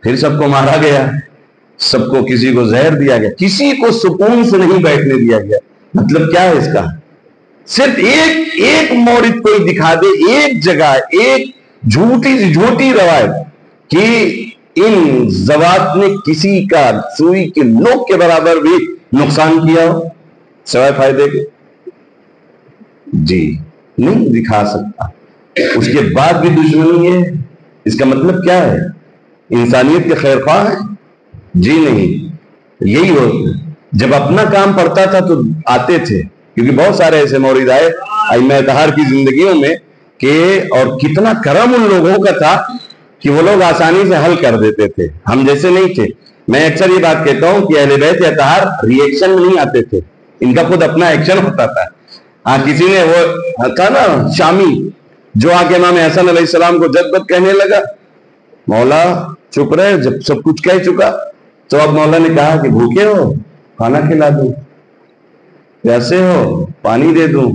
پھر سب کو مارا گیا، سب کو کسی کو زہر دیا گیا، کسی کو سکون سے نہیں بیٹھنے دیا گیا. مطلب کیا ہے اس کا؟ صرف ایک مورد کوئی دکھا دے، ایک جگہ، ایک جھوٹی سی جھوٹی روایت کہ ان زوات نے کسی کا سوئی کی نوک کے برابر بھی نقصان کیا ہو سوائے فائدے کے. جی نہیں دکھا سکتا. اس کے بعد بھی دشمنی ہے. اس کا مطلب کیا ہے؟ انسانیت کے خیر خواہ ہے؟ جی نہیں. یہی ہو جب اپنا کام پڑتا تھا تو آتے تھے، کیونکہ بہت سارے ایسے مورد آئے ائمہ اطہار کی زندگیوں میں کہ اور کتنا کرم ان لوگوں کا تھا کہ وہ لوگ آسانی سے حل کر دیتے تھے، ہم جیسے نہیں تھے. میں اکثر یہ بات کہتا ہوں کہ اہل بیت اطہار ری ایکشن میں نہیں آتے تھے، ان کا خود اپنا ایکشن ہوتا تھا. ہاں کسی نے وہ تھا نا شامی جو آ کے امام حسن علیہ السلام کو جد بد کہنے لگا، مولا چپ رہے، جب سب کچھ کہہ چکا تو اب مولا نے کہا کہ بھوکے ہو کھانا کھلا دوں، پیاسے ہو پانی دے دوں،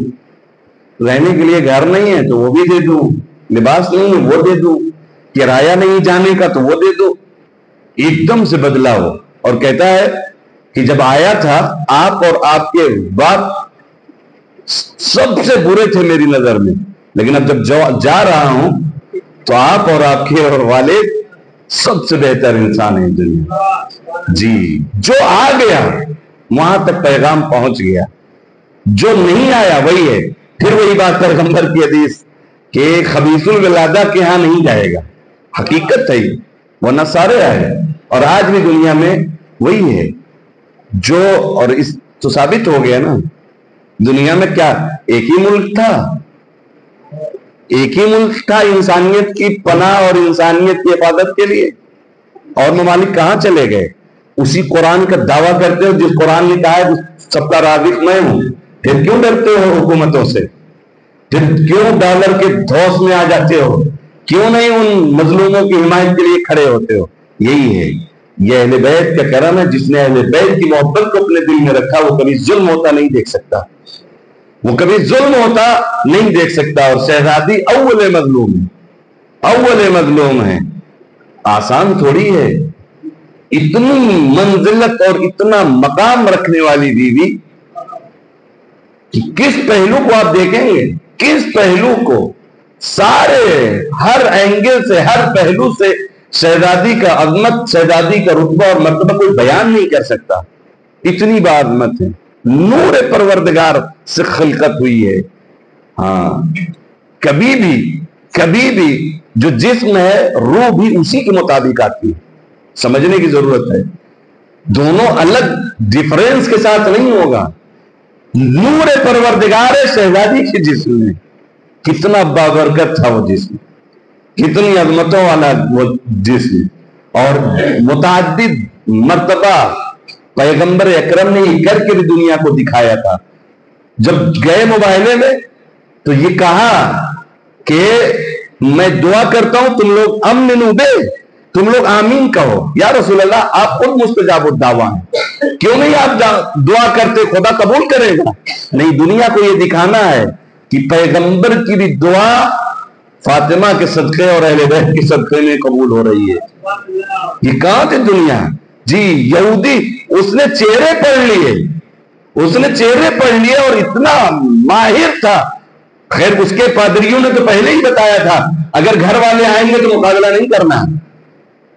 رہنے کے لیے گھر نہیں ہے تو وہ بھی دے دوں، لباس نہیں ہے وہ دے دوں، کرایہ نہیں جانے کا تو وہ دے دو. ایک دم سے بدلا ہو اور کہتا ہے کہ جب آیا تھا آپ اور آپ کے باپ سب سے برے تھے میری نظر میں، لیکن اب جب جا رہا ہوں تو آپ اور آپ کے اور والد سب سے بہتر انسان ہیں دنیا. جی جو آ گیا وہاں تک پیغام پہنچ گیا، جو نہیں آیا وہی ہے. پھر وہی بات پیغمبر کی حدیث کہ خبیث الولادہ کے ہاں نہیں جائے گا، حقیقت ہے ورنہ سارے آئے. اور آج بھی دنیا میں وہی ہے جو، اور اس تو ثابت ہو گیا نا. دنیا میں کیا ایک ہی ملک تھا، ایک ہی ملک تھا انسانیت کی پناہ اور انسانیت کی حفاظت کے لیے، اور ممالک کہاں چلے گئے؟ اسی قرآن کا دعویٰ کرتے ہو جس قرآن نے کہا ہے سب کا رازق میں ہوں. پھر کیوں ڈرتے ہو حکومتوں سے؟ پھر کیوں ڈالر کے دھوس میں آ جاتے ہو؟ کیوں نہیں ان مظلوموں کی حمایت کے لیے کھڑے ہوتے ہو؟ یہی ہے، یہ اہل بیت کا کرم ہے. جس نے اہل بیت کی محبت کو اپنے دل میں رکھا وہ کبھی ظلم ہوتا نہیں دیکھ سکتا، وہ کبھی ظلم ہوتا نہیں دیکھ سکتا. اور شہزادی اول مظلوم ہے. آسان تھوڑی ہے اتنی منزلت اور اتنا مقام رکھنے والی بیوی کہ کس پہلو کو آپ دیکھیں گے، کس پہلو کو، سارے ہر اینگل سے، ہر پہلو سے شہزادی کا عظمت، شہزادی کا رتبہ اور مرتبہ کوئی بیان نہیں کر سکتا. اتنی عظمت ہے، نور پروردگار سے خلقت ہوئی ہے. ہاں کبھی بھی جو جسم ہے روح بھی اسی کے مطابق آتی ہے. سمجھنے کی ضرورت ہے. دونوں الگ ڈفرینس کے ساتھ نہیں ہوگا. نور پروردگار شہزادی کے جسم میں کتنا بابرکت تھا وہ جسم, کتنی عظمتوں والا وہ جسم, اور متعدد مرتبہ پیغمبر اکرم نے یہ کر کے بھی دنیا کو دکھایا تھا. جب گئے مباہلے میں تو یہ کہا کہ میں دعا کرتا ہوں تم لوگ امنو بے, تم لوگ آمین کہو. یا رسول اللہ آپ خود مستجاب الدعویٰ ہیں, کیوں نہیں آپ دعا کرتے, خدا قبول کرے گا. نہیں, دنیا کو یہ دکھانا ہے کہ پیغمبر کی بھی دعا فاطمہ کے صدقے اور اہل بیت کے صدقے میں قبول ہو رہی ہے. یہ کہاں تھی دنیا؟ جی یہودی اس نے چہرے پڑھ لیے, اس نے چہرے پڑھ لیے اور اتنا ماہر تھا. خیر اس کے پادریوں نے تو پہلے ہی بتایا تھا اگر گھر والے آئیں گے تو مقابلہ نہیں کرنا.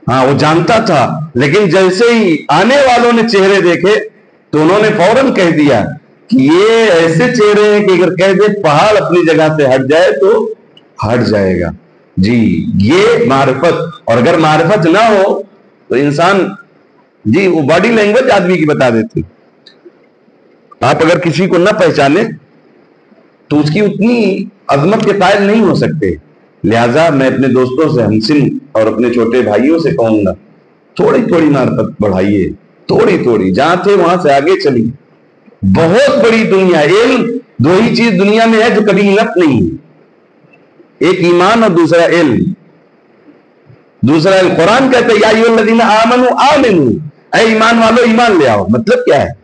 ہاں وہ جانتا تھا, لیکن جیسے ہی آنے والوں نے چہرے دیکھے تو انہوں نے فوراً کہہ دیا کہ یہ ایسے چہرے ہیں کہ اگر کہہ دے پہاڑ اپنی جگہ سے ہٹ جائے تو ہٹ جائے گا. جی یہ معرفت, اور اگر معرفت نہ ہو تو انسان جی وہ باڈی لینگویج آدمی کی بتا دیتی. آپ اگر کسی کو نہ پہچانے تو اس کی اتنی عظمت کے قائل نہیں ہو سکتے. لہٰذا میں اپنے دوستوں سے, ہمسن اور اپنے چھوٹے بھائیوں سے کہوں گا تھوڑی تھوڑی معرفت بڑھائیے, تھوڑی تھوڑی, جہاں تھے وہاں سے آگے چلیے. بہت بڑی دنیا, علم دو ہی چیز دنیا میں ہے جو کبھی نفع نہیں ہے, ایک ایمان اور دوسرا علم. دوسرا قرآن کہتے ہیں یا ایھا الذین آمنوا آمنوا, اے ایمان والو ایمان لے آؤ. مطلب کیا ہے؟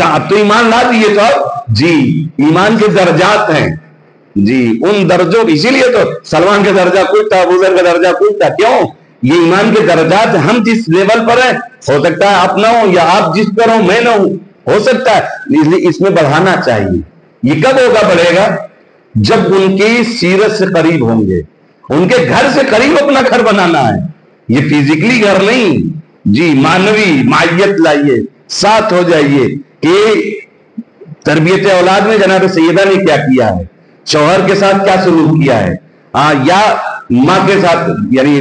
اب تو ایمان لا دیے تو اب جی ایمان کے درجات ہیں. جی ان درجوں, اسی لیے تو سلمان کا درجہ کوئی تھا, ابو ذر کا درجہ کوئی تھا. کیوں؟ یہ ایمان کے درجات, ہم جس لیول پر ہیں ہو سکتا ہے آپ نہ ہو, یا آپ جس پر ہو میں نہ ہوں, ہو سکتا ہے. اس لیے اس میں بڑھانا چاہیے. یہ کب ہوگا بڑھے گا؟ جب ان کی سیرت سے قریب ہوں گے, ان کے گھر سے قریب اپنا گھر بنانا ہے. یہ فزیکلی گھر نہیں, جی معنوی معیت لائیے, ساتھ ہو جائیے. کہ تربیت اولاد میں جناب سیدہ نے کیا کیا ہے, شوہر کے ساتھ کیا سلوک کیا ہے, یا ماں کے ساتھ یعنی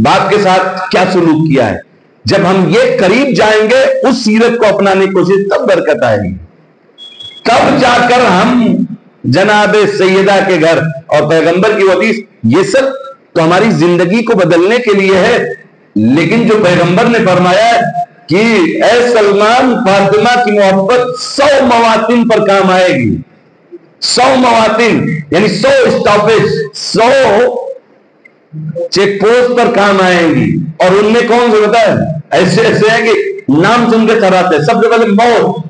باپ کے ساتھ کیا سلوک کیا ہے. جب ہم یہ قریب جائیں گے اس سیرت کو اپنانے کی کوشش, تب برکت آئے گی. تب جا کر ہم جناب سیدہ کے گھر اور پیغمبر کی حدیث, یہ سب تو ہماری زندگی کو بدلنے کے لیے ہے. لیکن جو پیغمبر نے فرمایا ہے کہ اے سلمان فاطمہ کی محبت 100 مواطن پر کام آئے گی. 100 مواطن یعنی 100 اسٹاپیج, 100 چیک پوسٹ پر کام آئیں گی. اور ان میں کون سے بتا ہے, ایسے ایسے ہیں کہ نام سن کے کراتے ہیں. سب سے پہلے موت,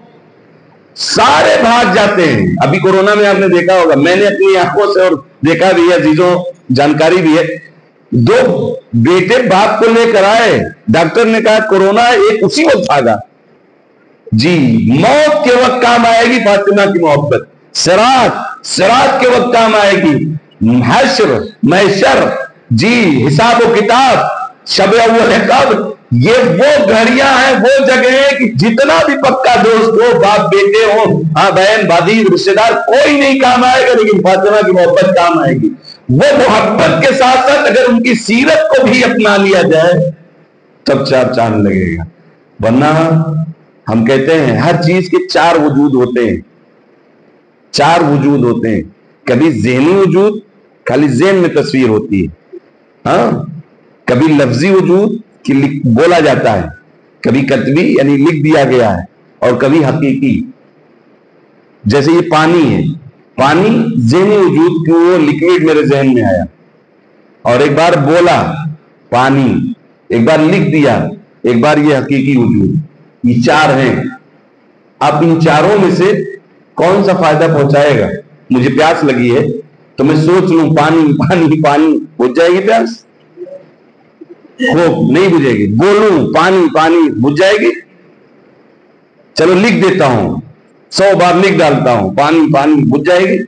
سارے بھاگ جاتے ہیں. ابھی کورونا میں آپ نے دیکھا ہوگا, میں نے اپنی آنکھوں سے اور دیکھا بھی ہے, چیزوں جانکاری بھی ہے. 2 بیٹے باپ کو لے کر آئے, ڈاکٹر نے کہا کورونا ایک اسی وقت بھاگا. جی موت کے وقت کام آئے گی فاطمہ کی محبت. صراط کے وقت کام آئے گی. حشر محشر, جی حساب و کتاب, شب اول قبر, یہ وہ گھڑیاں ہیں, وہ جگہ ہیں کہ جتنا بھی پکا دوست ہو, باپ بیٹے ہو, ہاں بہن بھائی رشتے دار, کوئی نہیں کام آئے گا, لیکن فاطمہ کی محبت کام آئے گی. وہ محبت کے ساتھ ساتھ اگر ان کی سیرت کو بھی اپنا لیا جائے تب 4 چاند لگے گا. ورنہ ہم کہتے ہیں ہر چیز کے 4 وجود ہوتے ہیں, 4 وجود ہوتے ہیں. کبھی ذہنی وجود, خالی ذہن میں تصویر ہوتی ہے, ہاں. کبھی لفظی وجود کہ بولا جاتا ہے, کبھی کتبی یعنی لکھ دیا گیا ہے, اور کبھی حقیقی. جیسے یہ پانی ہے, پانی ذہنی وجود کی, وہ لکوڈ میرے ذہن میں آیا, اور ایک بار بولا پانی, ایک بار لکھ دیا, ایک بار یہ حقیقی وجود. یہ 4 ہیں. آپ ان 4 میں سے کون سا فائدہ پہنچائے گا؟ مجھے پیاس لگی ہے تو میں سوچ لوں پانی پانی پانی, بجھ جائے گی پیاس؟ خوب نہیں بجھے گی. بولوں پانی پانی, بجھ جائے گی؟ چلو لکھ دیتا ہوں, 100 بار لکھ ڈالتا ہوں پانی پانی, بجھ جائے گی؟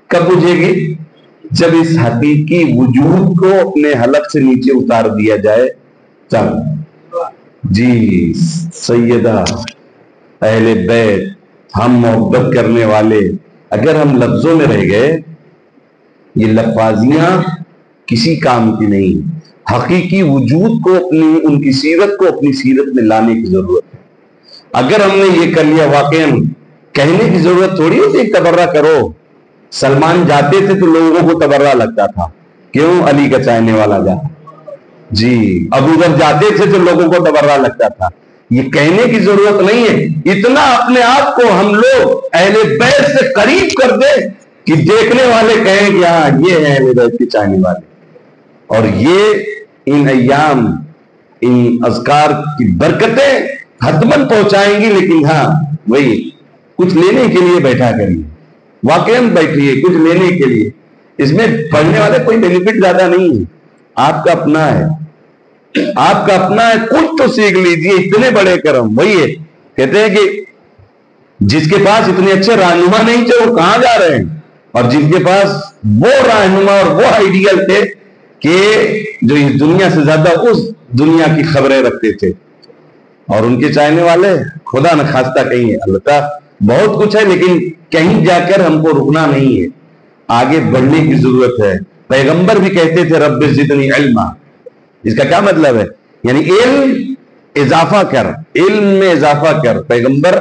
کب بجھے گی؟ جب اس حقیقی وجود کو اپنے حلق سے نیچے اتار دیا جائے تب. جی سیدہ, اہل بیت, ہم محبت کرنے والے, اگر ہم لفظوں میں رہ گئے, یہ لفاظیاں کسی کام کی نہیں. حقیقی وجود کو ان کی سیرت کو اپنی سیرت میں لانے کی ضرورت ہے۔ اگر ہم نے یہ کر لیا، واقعاً کہنے کی ضرورت تھوڑی ہوتی ہے تبرہ کرو۔ سلمان جاتے تھے تو لوگوں کو تبرہ لگتا تھا، کیوں؟ علی کا چاہنے والا جا جی۔ ابو ذر جاتے تھے تو لوگوں کو تبرہ لگتا تھا۔ یہ کہنے کی ضرورت نہیں ہے، اتنا اپنے آپ کو ہم لوگ اہل بیت سے قریب کر دیں کہ دیکھنے والے کہیں کہ ہاں یہ ہے اہل بیت کے چاہنے والے۔ اور یہ ان ایام، ان اذکار کی برکتیں حتماً پہنچائیں گی، لیکن ہاں وہی کچھ لینے کے لیے بیٹھا کریے، واقعاً بیٹھیے کچھ لینے کے لیے۔ اس میں پڑھنے والے کوئی بینیفٹ زیادہ نہیں ہے، آپ کا اپنا ہے، آپ کا اپنا ہے، کچھ تو سیکھ لیجئے۔ اتنے بڑے کرم وہی ہے، کہتے ہیں کہ جس کے پاس اتنے اچھے رہنما نہیں تھے وہ کہاں جا رہے ہیں، اور جن کے پاس وہ رہنما اور وہ آئیڈیل تھے کہ جو اس دنیا سے زیادہ اس دنیا کی خبریں رکھتے تھے، اور ان کے چاہنے والے خدا نخواستہ کہیں ہے۔ البتہ بہت کچھ ہے، لیکن کہیں جا کر ہم کو رکنا نہیں ہے، آگے بڑھنے کی ضرورت ہے۔ پیغمبر بھی کہتے تھے رب زدنی علما، اس کا کیا مطلب ہے؟ یعنی علم اضافہ کر، علم میں اضافہ کر۔ پیغمبر،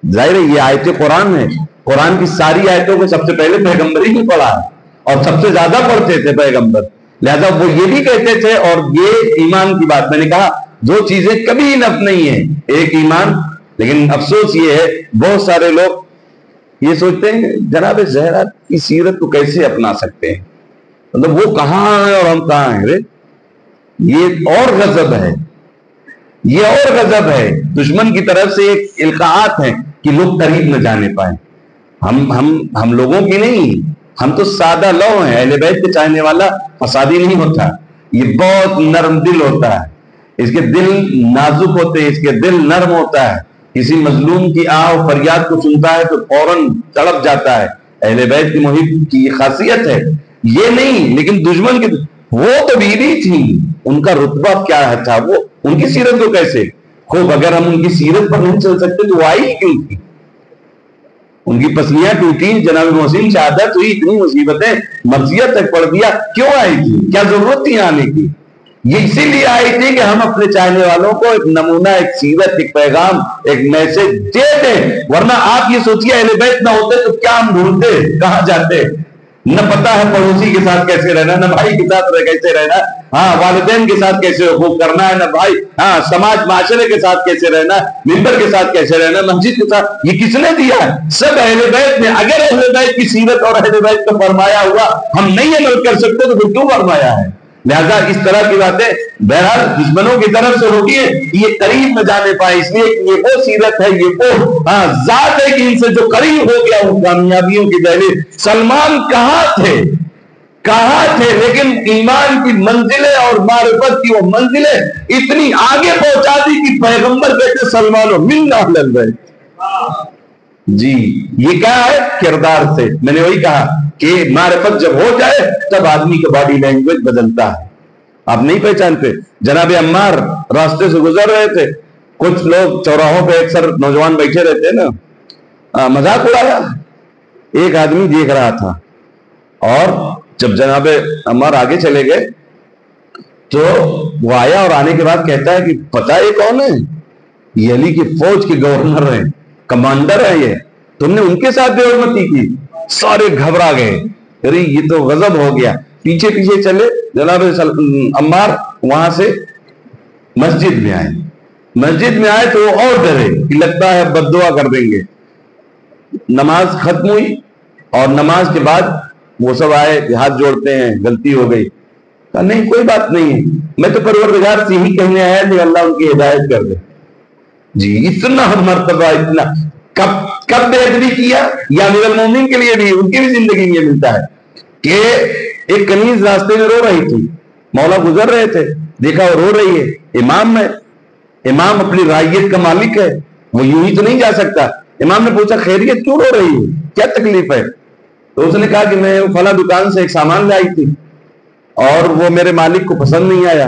ظاہر ہے یہ آیت قرآن ہے، قرآن کی ساری آیتوں کو سب سے پہلے پیغمبر ہی پڑھا ہے، اور سب سے زیادہ پڑھتے تھے پیغمبر، لہذا وہ یہ بھی کہتے تھے۔ اور یہ ایمان کی بات، میں نے کہا دو چیزیں کبھی نف نہیں ہیں، ایک ایمان، لیکن افسوس یہ ہے بہت سارے لوگ یہ سوچتے ہیں کہ جناب زہرا کی سیرت کو کیسے اپنا سکتے ہیں، مطلب وہ کہاں ہیں اور ہم کہاں ہیں۔ یہ اور غضب ہے، یہ اور غضب ہے، دشمن کی طرف سے ایک القاعات ہیں کہ لوگ قریب نہ جانے پائیں۔ ہم لوگوں کی نہیں، ہم تو سادہ لو ہیں۔ اہل بیت کے چاہنے والا فسادی نہیں ہوتا، یہ بہت نرم دل ہوتا ہے، اس کے دل نازک ہوتے ہیں، اس کے دل نرم ہوتا ہے، کسی مظلوم کی آہ و فریاد کو سنتا ہے تو فوراً تڑپ جاتا ہے۔ اہل بیت کی محب کی یہ خاصیت ہے، یہ نہیں۔ لیکن دشمن کی، وہ تو بیوی تھی، ان کا رتبہ کیا تھا، وہ ان کی سیرت کو کیسے خوب، اگر ہم ان کی سیرت پر نہیں چل سکتے تو وہ آئی کیوں تھی؟ ان کی پسلیاں ٹوٹی، جناب محسن شہادت ہوئی، اتنی مصیبتیں مرثیت تک پڑھ دیا، کیوں آئی تھی؟ کیا ضرورت تھی آنے کی؟ یہ اسی لیے آئی تھی کہ ہم اپنے چاہنے والوں کو ایک نمونہ، ایک سیرت، ایک پیغام، ایک میسج دے دیں۔ ورنہ آپ یہ سوچیے اہل بیت نہ ہوتے تو کیا ہم ڈھونڈتے، کہاں جاتے؟ نہ پتہ ہے پڑوسی کے ساتھ کیسے رہنا، نہ بھائی کے ساتھ کیسے رہنا، ہاں والدین کے ساتھ کیسے حقوق کرنا ہے، نہ بھائی، ہاں سماج معاشرے کے ساتھ کیسے رہنا، ممبر کے ساتھ کیسے رہنا، مسجد کے ساتھ، یہ کس نے دیا ہے؟ سب اہل بیت نے۔ اگر اہل بیت کی سیرت اور اہل بیت کا فرمایا ہوا ہم نہیں عمل کر سکتے تو پھر کیوں فرمایا ہے؟ لہذا اس طرح کی باتیں بہرحال دشمنوں کی طرف سے روکیے، یہ قریب نہ جانے پائے، اس لیے یہ وہ سیرت ہے، یہ وہ ذات ہے کہ ان سے جو قریب ہو گیا وہ کامیابیوں کی دہلیز۔ سلمان کہاں تھے، لیکن ایمان کی منزلیں اور معرفت کی وہ منزلیں اتنی آگے پہنچا دی کہ پیغمبر کہتے سلمانو منا البیت۔ جی یہ کیا ہے؟ کردار سے۔ میں نے وہی کہا کہ معرفت جب ہو جائے تب آدمی کا باڈی لینگویج بدلتا ہے، آپ نہیں پہچانتے۔ جناب عمار راستے سے گزر رہے تھے، کچھ لوگ چوراہوں پہ اکثر نوجوان بیٹھے رہتے ہیں نا، مذاق اڑایا، ایک آدمی دیکھ رہا تھا، اور جب جناب عمار آگے چلے گئے تو وہ آیا اور آنے کے بعد کہتا ہے کہ پتہ ہے کون ہے؟ یہ علی کی فوج کے گورنر ہیں، کمانڈر ہے، یہ تم نے ان کے ساتھ بے حرمتی کی۔ سارے گھبرا گئے، ارے یہ تو غضب ہو گیا، پیچھے پیچھے چلے۔ جناب عمار وہاں سے مسجد میں آئے تو وہ اور ڈرے کہ لگتا ہے بد دعا کر دیں گے۔ نماز ختم ہوئی اور نماز کے بعد وہ سب آئے، ہاتھ جوڑتے ہیں، غلطی ہو گئی، کہا نہیں کوئی بات نہیں ہے، میں تو پروردگار سے ہی کہنے آیا کہ اللہ ان کی ہدایت کر دے۔ جی اتنا مرتبہ، اتنا کب بے ادبی کیا؟ یا امیر المومنین کے لیے بھی، ان کی بھی زندگی میں ملتا ہے کہ ایک کنیز راستے میں رو رہی تھی، مولا گزر رہے تھے، دیکھا وہ رو رہی ہے، امام ہے، امام اپنی رعیت کا مالک ہے، وہ یوں ہی تو نہیں جا سکتا۔ امام نے پوچھا خیریت کیوں رو رہی ہے، کیا تکلیف ہے؟ تو اس نے کہا کہ میں فلاں دکان سے ایک سامان لائی تھی اور وہ میرے مالک کو پسند نہیں آیا،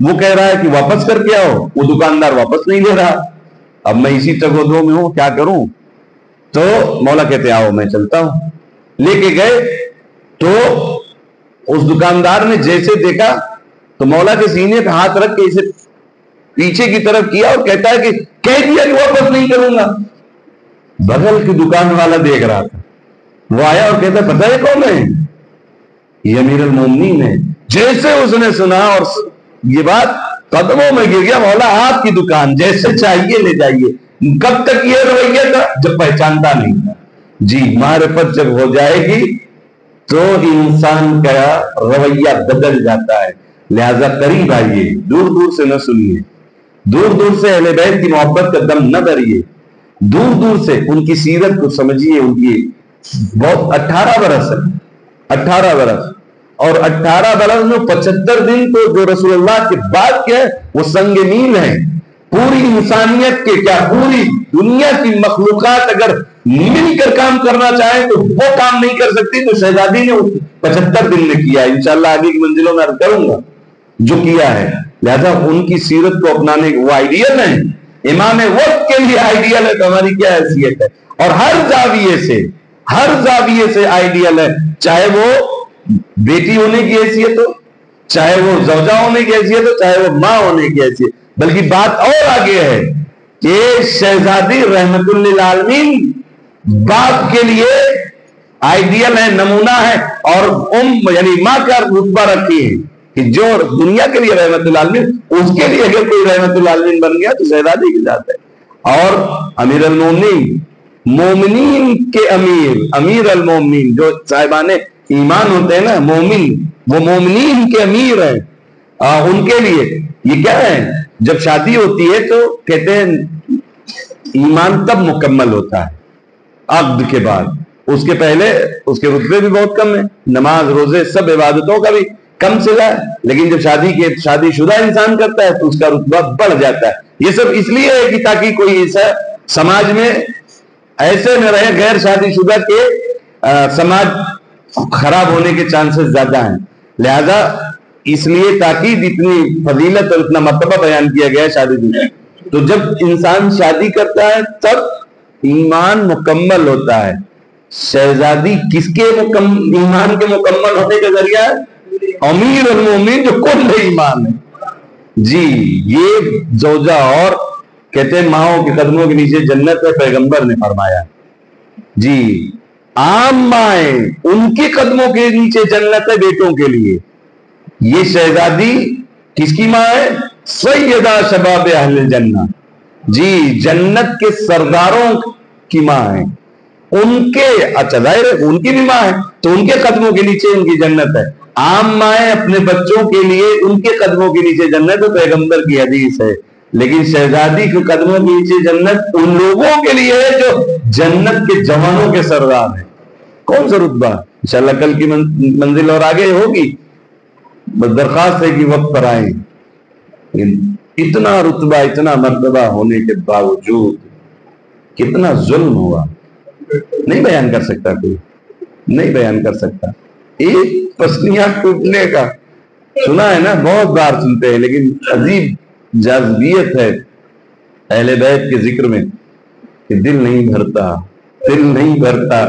وہ کہہ رہا ہے کہ واپس کر کے آؤ، وہ دکاندار واپس نہیں لے رہا، اب میں اسی تگودو میں ہوں، کیا کروں؟ تو مولا کہتے آؤ میں چلتا ہوں، لے کے گئے۔ تو اس دکاندار نے جیسے دیکھا تو مولا کے سینے پہ ہاتھ رکھ کے اسے پیچھے کی طرف کیا اور کہتا ہے کہ کہہ دیا کہ واپس نہیں کروں گا. بغل کی دکان والا دیکھ رہا تھا, وہ آیا اور کہتا پتہ ہے کون ہے؟ یہ امیر المومنین ہے. جیسے اس نے سنا اور یہ بات قدموں میں گر گیا, مولا آپ کی دکان, جیسے چاہیے لے جائیے. کب تک یہ رویہ تھا؟ جب پہچانتا نہیں تھا. جی معرفت جب ہو جائے گی تو انسان کا رویہ بدل جاتا ہے. لہذا قریب آئیے, دور دور سے نہ سنیے, دور دور سے اہل بیت کی محبت کا دم نہ دریے, دور دور سے ان کی سیرت کو سمجھیے. ان کی بہت 18 برس ہے, 18 برس, اور 18 برس میں 75 دن تو جو رسول اللہ کے بعد کے وہ سنگ میل ہیں. پوری انسانیت کے کیا پوری دنیا کی مخلوقات اگر مل کر کام کرنا چاہیں تو وہ کام نہیں کر سکتی. تو شہزادی نے 75 دن میں کیا. انشاءاللہ آگے کی منزلوں میں عرض کروں گا جو کیا ہے. لہذا ان کی سیرت کو اپنانے وہ آئیڈیل ہیں, امام وقت کے لیے آئیڈیل ہے, تو ہماری کیا حیثیت ہے. اور ہر زاویے سے آئیڈیل ہے, چاہے وہ بیٹی ہونے کی حیثیت ہو, چاہے وہ زوجہ ہونے کی حیثیت ہو, چاہے وہ ماں ہونے کی حیثیت. بلکہ بات اور آگے ہے کہ شہزادی رحمت للعالمین باپ کے لیے آئیڈیل ہے, نمونہ ہے, اور یعنی ماں کا رتبہ رکھی ہے کہ جو دنیا کے لیے رحمت للعالمین, اس کے لیے اگر کوئی رحمت للعالمین بن گیا تو شہزادی کی ذات ہے. اور امیر المومنین, مومنین کے امیر المومنین, جو صاحبان ایمان ہوتے ہیں نا مومن, وہ مومنین کے امیر ہیں. ان کے لیے یہ کیا ہے, جب شادی ہوتی ہے تو کہتے ہیں ایمان تب مکمل ہوتا ہے عقد کے بعد. اس کے پہلے اس کے رتبے بھی بہت کم ہیں, نماز روزے سب عبادتوں کا بھی کم صلہ ہے. لیکن جب شادی شدہ انسان کرتا ہے تو اس کا رتبہ بڑھ جاتا ہے. یہ سب اس لیے ہے کہ تاکہ کوئی ایسا سماج میں ایسے نہ رہے, غیر شادی شدہ کے سماج خراب ہونے کے چانسز زیادہ ہیں. لہذا اس لیے تاکید اتنی فضیلت اور اتنا مرتبہ بیان کیا گیا ہے شادی میں. تو جب انسان شادی کرتا ہے تب ایمان مکمل ہوتا ہے. شہزادی کس کے ایمان کے مکمل ہونے کا ذریعہ ہے؟ امیر المومنین جو کل ایمان ہے. جی یہ زوجہ, اور کہتے ہیں ماؤں کے قدموں کے نیچے جنت ہے, پیغمبر نے فرمایا. جی عام مائیں, ان کے قدموں کے نیچے جنت ہے بیٹوں کے لیے. یہ شہزادی کس کی ماں ہے؟ سیدہ شباب اہل الجنہ, جی جنت کے سرداروں کی ماں ہے. ان کے اچھا ظاہر ہے ان کی بھی ماں ہے تو ان کے قدموں کے نیچے ان کی جنت ہے. عام مائیں اپنے بچوں کے لیے ان کے قدموں کے نیچے جنت ہے, پیغمبر کی حدیث ہے. لیکن شہزادی کے قدموں کے نیچے جنت ان لوگوں کے لیے ہے جو جنت کے جوانوں کے سردار ہیں. کون سا رتبہ؟ انشاءاللہ کل کی منزل اور آگے ہوگی. بس درخواست ہے کہ وقت پر آئیں. اتنا رتبہ اتنا مرتبہ ہونے کے باوجود کتنا ظلم ہوا نہیں بیان کر سکتا, کوئی نہیں بیان کر سکتا. ایک پسلیاں ٹوٹنے کا سنا ہے نا, بہت بار سنتے ہیں, لیکن عجیب جاذبیت ہے اہل بیت کے ذکر میں کہ دل نہیں بھرتا.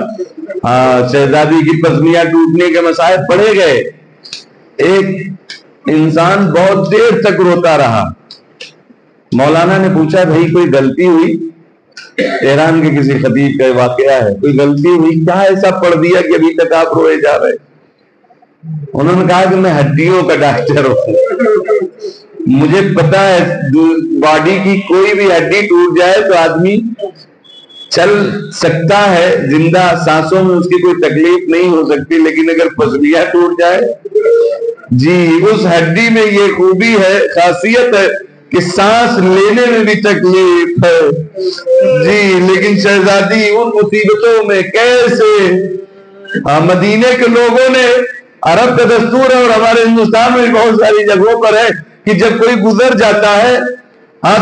ہاں شہزادی کی پسلیاں ٹوٹنے کے مسائل پڑے گئے. ایک انسان بہت دیر تک روتا رہا. مولانا نے پوچھا بھائی کوئی غلطی ہوئی؟ ایران کے کسی خطیب کا واقعہ ہے, کوئی غلطی ہوئی کیا ایسا پڑھ دیا کہ ابھی تک آپ روئے جا رہے؟ انہوں نے کہا کہ میں ہڈیوں کا ڈاکٹر ہوں, مجھے پتا ہے باڈی کی کوئی بھی ہڈی ٹوٹ جائے تو آدمی چل سکتا ہے, زندہ سانسوں میں اس کی کوئی تکلیف نہیں ہو سکتی, لیکن اگر پسلیاں ٹوٹ جائے, جی اس ہڈی میں یہ خوبی ہے, خاصیت ہے کہ سانس لینے میں بھی تکلیف ہے. جی لیکن شہزادی ان مصیبتوں میں کیسے, مدینے کے لوگوں نے, عرب کا دستور ہے اور ہمارے ہندوستان میں بہت ساری جگہوں پر ہے کہ جب کوئی گزر جاتا ہے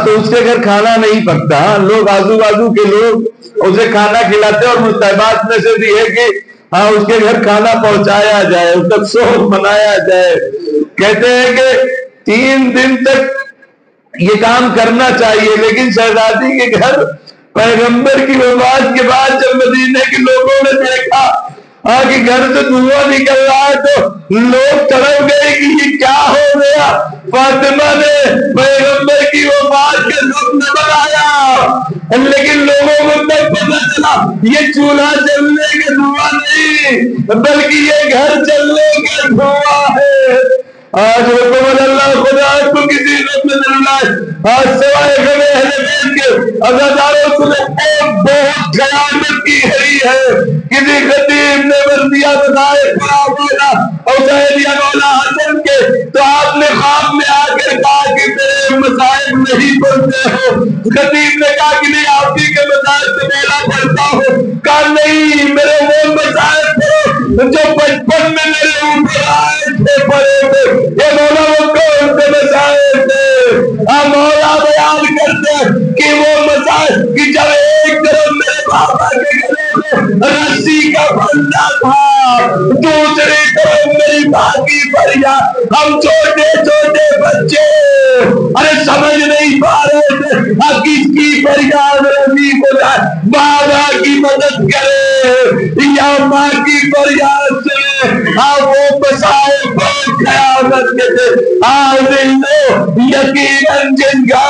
تو اس کے گھر کھانا نہیں پکتا, لوگ آزو بازو کے لوگ اسے کھانا کھلاتے, اور مستحبات میں سے بھی ہے کہ اس کے گھر کھانا پہنچایا جائے, اس کا سوگ منایا جائے. کہتے ہیں کہ 3 دن تک یہ کام کرنا چاہیے. لیکن شہزادی کے گھر پیغمبر کی وفات کے بعد جب مدینے کے لوگوں نے دیکھا آگے گھر سے دھواں نکل رہا ہے تو لوگ تڑپ گئے کہ یہ کیا ہو گیا. فاطمہ نے پیغمبر کی وفات کے دکھ میں بنایا، لیکن لوگوں کو تب پتہ چلا یہ چولہا جلنے کا دھواں نہیں بلکہ یہ گھر جلنے کا دھواں ہے. آج حکم اللہ خدا کو کسی میں اللہ آج سوائے گھر اہل بیت کے عزاداروں سے بہت قیامت کی گئی ہے. کسی خطیب نے وردیہ بتائے خراب ہونا اور سہیلیہ مولا حسن کے تو آپ نے خواب میں آ کر کہا کہ میرے مسائل نہیں پڑھتے ہو. خطیب نے کہا کہ نہیں آپ ہی کے مسائل سے میرا پڑھتا ہو. کہا نہیں میرے وہ مسائل پڑھو جو بچپن میں میرے اوپر آئے تھے پڑھے تھے. یہ مولا وہ کون سے مسائل تھے؟ مولا بیان کرتے کہ وہ مسائل کہ جب ایک طرف میرے بابا کے گلے میں رسی کا بندہ تھا، دوسری طرف میری ماں کی فریاد. ہم چھوٹے چھوٹے بچے ارے سمجھ نہیں پا رہے تھے کس کی فریاد رسی کو جائے، بابا کی مدد کرے یا ماں کی فریاد سے. وہ مسائل بہت قیامت کے تھے. یقیناً جن کا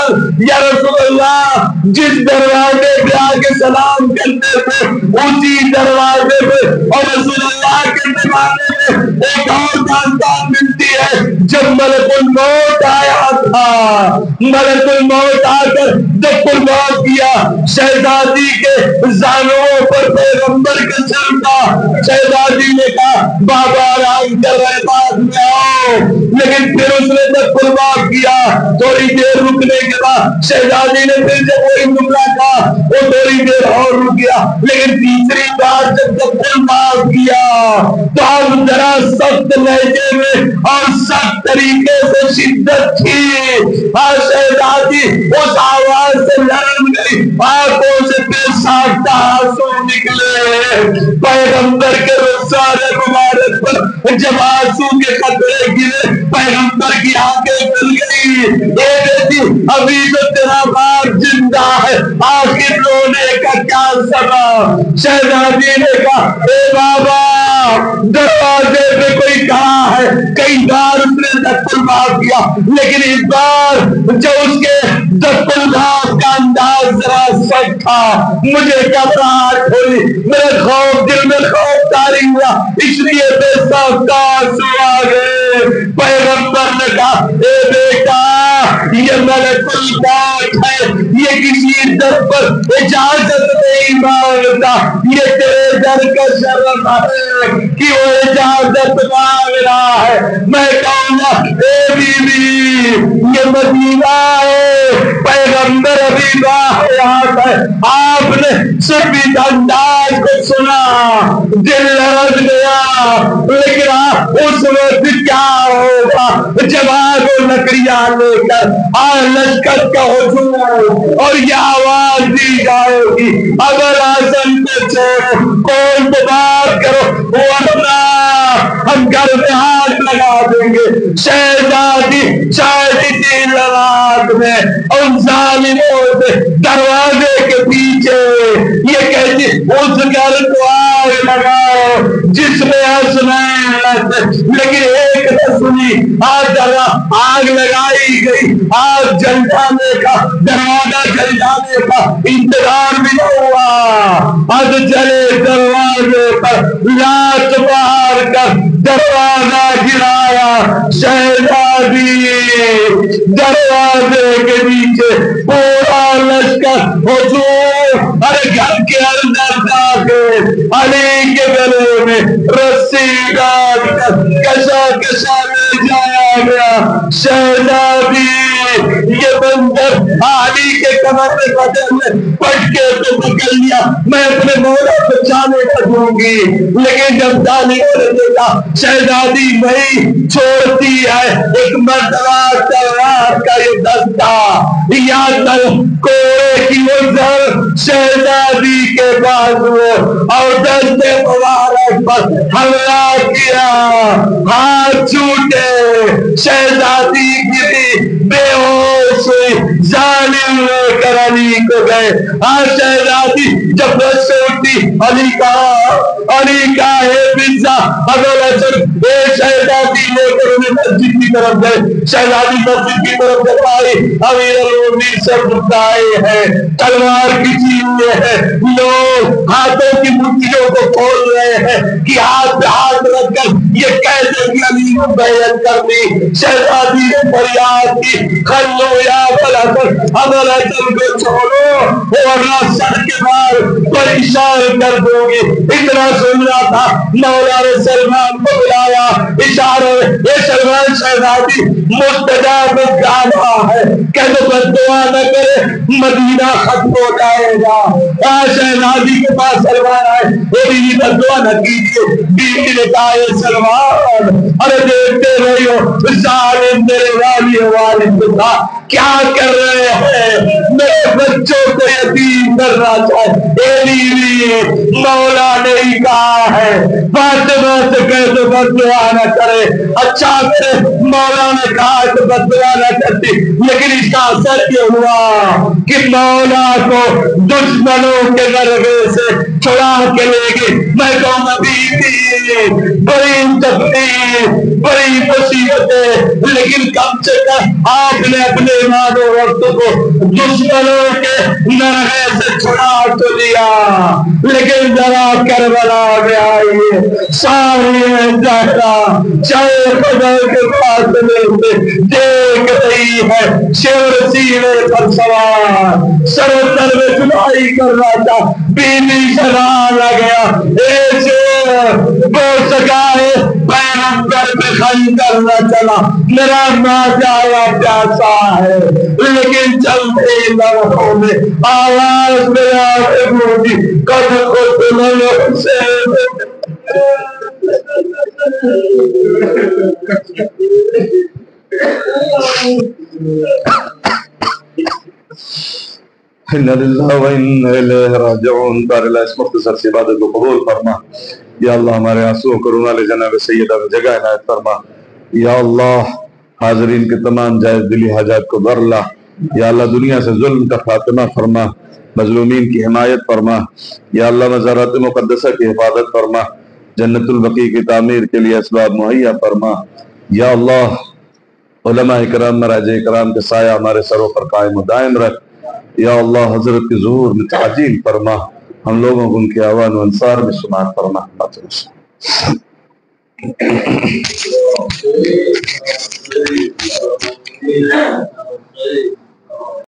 یا رسول اللہ جس دروازے پہ آگے سلام کرتے تھے اسی دروازے پہ اور رسول اللہ کے زمانے میں ایک اور داستان ملتی ہے. جب ملک الموت آیا تھا، ملک الموت آ کر جب الموت کیا شہزادی کے زانوں پر پیغمبر کا سر تھا. شہزادی نے کہا بابا آرام کر رہے پاس میں آؤ، لیکن پھر اس نے جب قربان کیا تھوڑی دیر رکنے کے بعد شہزادی نے پھر جب وہی جملہ کہا وہ تھوڑی دیر اور رک گیا. لیکن تیسری بار جب قربان کیا تو اب ذرا سخت لہجے میں اور سخت طریقے سے شدت تھی. شہزادی اس آواز سے لرز گئی، آنکھوں سے پھر ساختہ آنسو نکلے. پیغمبر کے رخسار مبارک پر جب آنسو کے قطرے گرے پیغمبر کی آنکھیں کھل گئی. ابھی تو تیرا باپ زندہ ہے، آخر رونے کا کیا سبب؟ شہزادی نے کہا اے بابا دروازے پہ کوئی کھڑا ہے. کئی بار اس نے دست الباب کیا لیکن اس بار جب اس کے دست الباب کا انداز ذرا سخت تھا مجھے گھبراہٹ ہوئی، میرے خوف دل میں خوف طاری ہوا، اس لیے بے سخت آنسو آ گئے. پیغمبر نے کہا اے بیٹا یہ ملک الموت ہے، یہ کسی در پر اجازت نہیں مانگتا، یہ تیرے در کا شرف ہے کہ وہ اجازت مانگ رہا ہے. میں کہوں گا اے بی بی یہ مدینہ ہے، پیغمبر ابھی باہر آتا ہے. آپ نے صرف اس انداز کو سنا دل لرز گیا، لیکن اس وقت کیا ہوگا جب آگ و لکڑیاں لے کر لشکر کا ہجوم اور یہ آواز دی جائے گی اگر حسن کو چھوڑو کون کو بات کرو ورنہ ہم گھر میں آگ لگا دیں گے. شہزادی شاید اسی لڑاک میں ان ظالموں سے دروازے کے پیچھے یہ کہتی اس گھر کو آگ لگاؤ جس میں حسنین رہتے، لیکن ایک نہ سنی. آگ لگائی گئی، آگ جل جانے کا دروازہ جل جانے کا انتظار بھی نہ ہوا. اب جلے دروازے پر لات مار کر دروازہ گرایا. شہزادی دروازے کے نیچے پورا لشکر ہجوم ارے گھر کے اندر جا کے علی کے گلے میں رسی ڈال کر کشا کشا لے جایا گیا. شہزادی یہ منظر علی کے کمر میں بدل میں پٹ کے تو پکڑ لیا، میں اپنے مولا کو جانے کا دوں گی. لیکن جب ظالموں نے دیکھا شہزادی نہیں چھوڑتی ہے، ایک مرتبہ تلوار کا یہ دستہ یا کوڑے کی وہ زر شہزادی کے بازو اور دست مبارک پر حملہ کیا. ہاتھ چھوٹے، شہزادی گری بے ہوش ہوئی. ظالم لے کر علی کو گئے. شہزادی جب بس سے اٹھی, علی کا ہے پزا. حضرت حسن شہزادی لے کر انہیں مسجد کی طرف گئے. شہزادی مسجد کی طرف جب آئی, امیر المومنین سر جھکائے ہیں, تلوار کھینچی ہوئے ہے, لوگ ہاتھوں کی مٹھیوں کو کھول رہے ہیں کہ ہاتھ پہ ہاتھ رکھ کر یہ کیسے علی کو بیعت کر دی. شہزادی نے فریاد کی, خلو یا ابوالحسن, ابوالحسن کو چھوڑو ورنہ سر کے بال پریشان کر دو گی. اتنا سن رہا تھا, مولا نے سلمان کو بلایا, اشارہ یہ سلمان شہزادی مستجاب رہا ہے, کہ تو بد دعا نہ کرے مدینہ ختم ہو جائے گا. شہزادی کے پاس سلمان آئے, وہ بھی بد دعا نہ کیجیے. بیوی نے کہا سلمان, ارے دیکھتے رہی ہو ظالم میرے والد کو تھا, کیا کر رہے ہیں, میرے بچوں کو یتیم کرنا چاہے. مولا نے ہی کہا ہے فاطمہ سے کہہ تو بد دعا نہ کرے. اچھا میرے مولا نے کہا تو بد دعا نہ کرتی, لیکن اس کا اثر یہ ہوا کہ مولا کو دشمنوں کے غربے سے چھڑا کے لے گی. میں کہوں گا بیوی بڑی تکلیف, بڑی مصیبتیں, لیکن کم سے کم آپ نے اپنے ایمان و وقت کو دشمنوں کے نرغے سے چھڑا تو لیا. لیکن ذرا کربلا میں آئیے, ساری زہرا چاہے خبر کے فاصلے سے دیکھ رہی ہے, شیر سینے پر سوار, سر و سر میں چڑھائی کر رہا تھا. بیوی شران آ گیا, اے شیر بو سکا ہے پیغمبر پہ خنجر نہ چلا, میرا ماں جایا پیاسا ہے. لیکن چلتے لمحوں میں آواز میں آگے بولی, کب کو تمہیں سے اِنَّا لِلَّهِ وَإِنَّا إِلَيْهِ رَاجِعُونَ. بار اللہ اس مختصر سی عبادت کو قبول فرما. یا اللہ ہمارے آنسوؤں کو رونا لے جناب سیدہ میں جگہ عنایت فرما. یا اللہ حاضرین کے تمام جائز دلی حاجات کو بھر لا. یا اللہ دنیا سے ظلم کا خاتمہ فرما, مظلومین کی حمایت فرما. یا اللہ مزارات مقدسہ کی حفاظت فرما, جنت البقیع کی تعمیر کے لیے اسباب مہیا فرما. یا اللہ علماء کرام مراجع کرام کے سایہ ہمارے سروں پر قائم و دائم رکھ. یا اللہ حضرت کے ظہور میں تعجیل فرما, ہم لوگوں کو ان کے اعوان و انصار میں شمار فرما.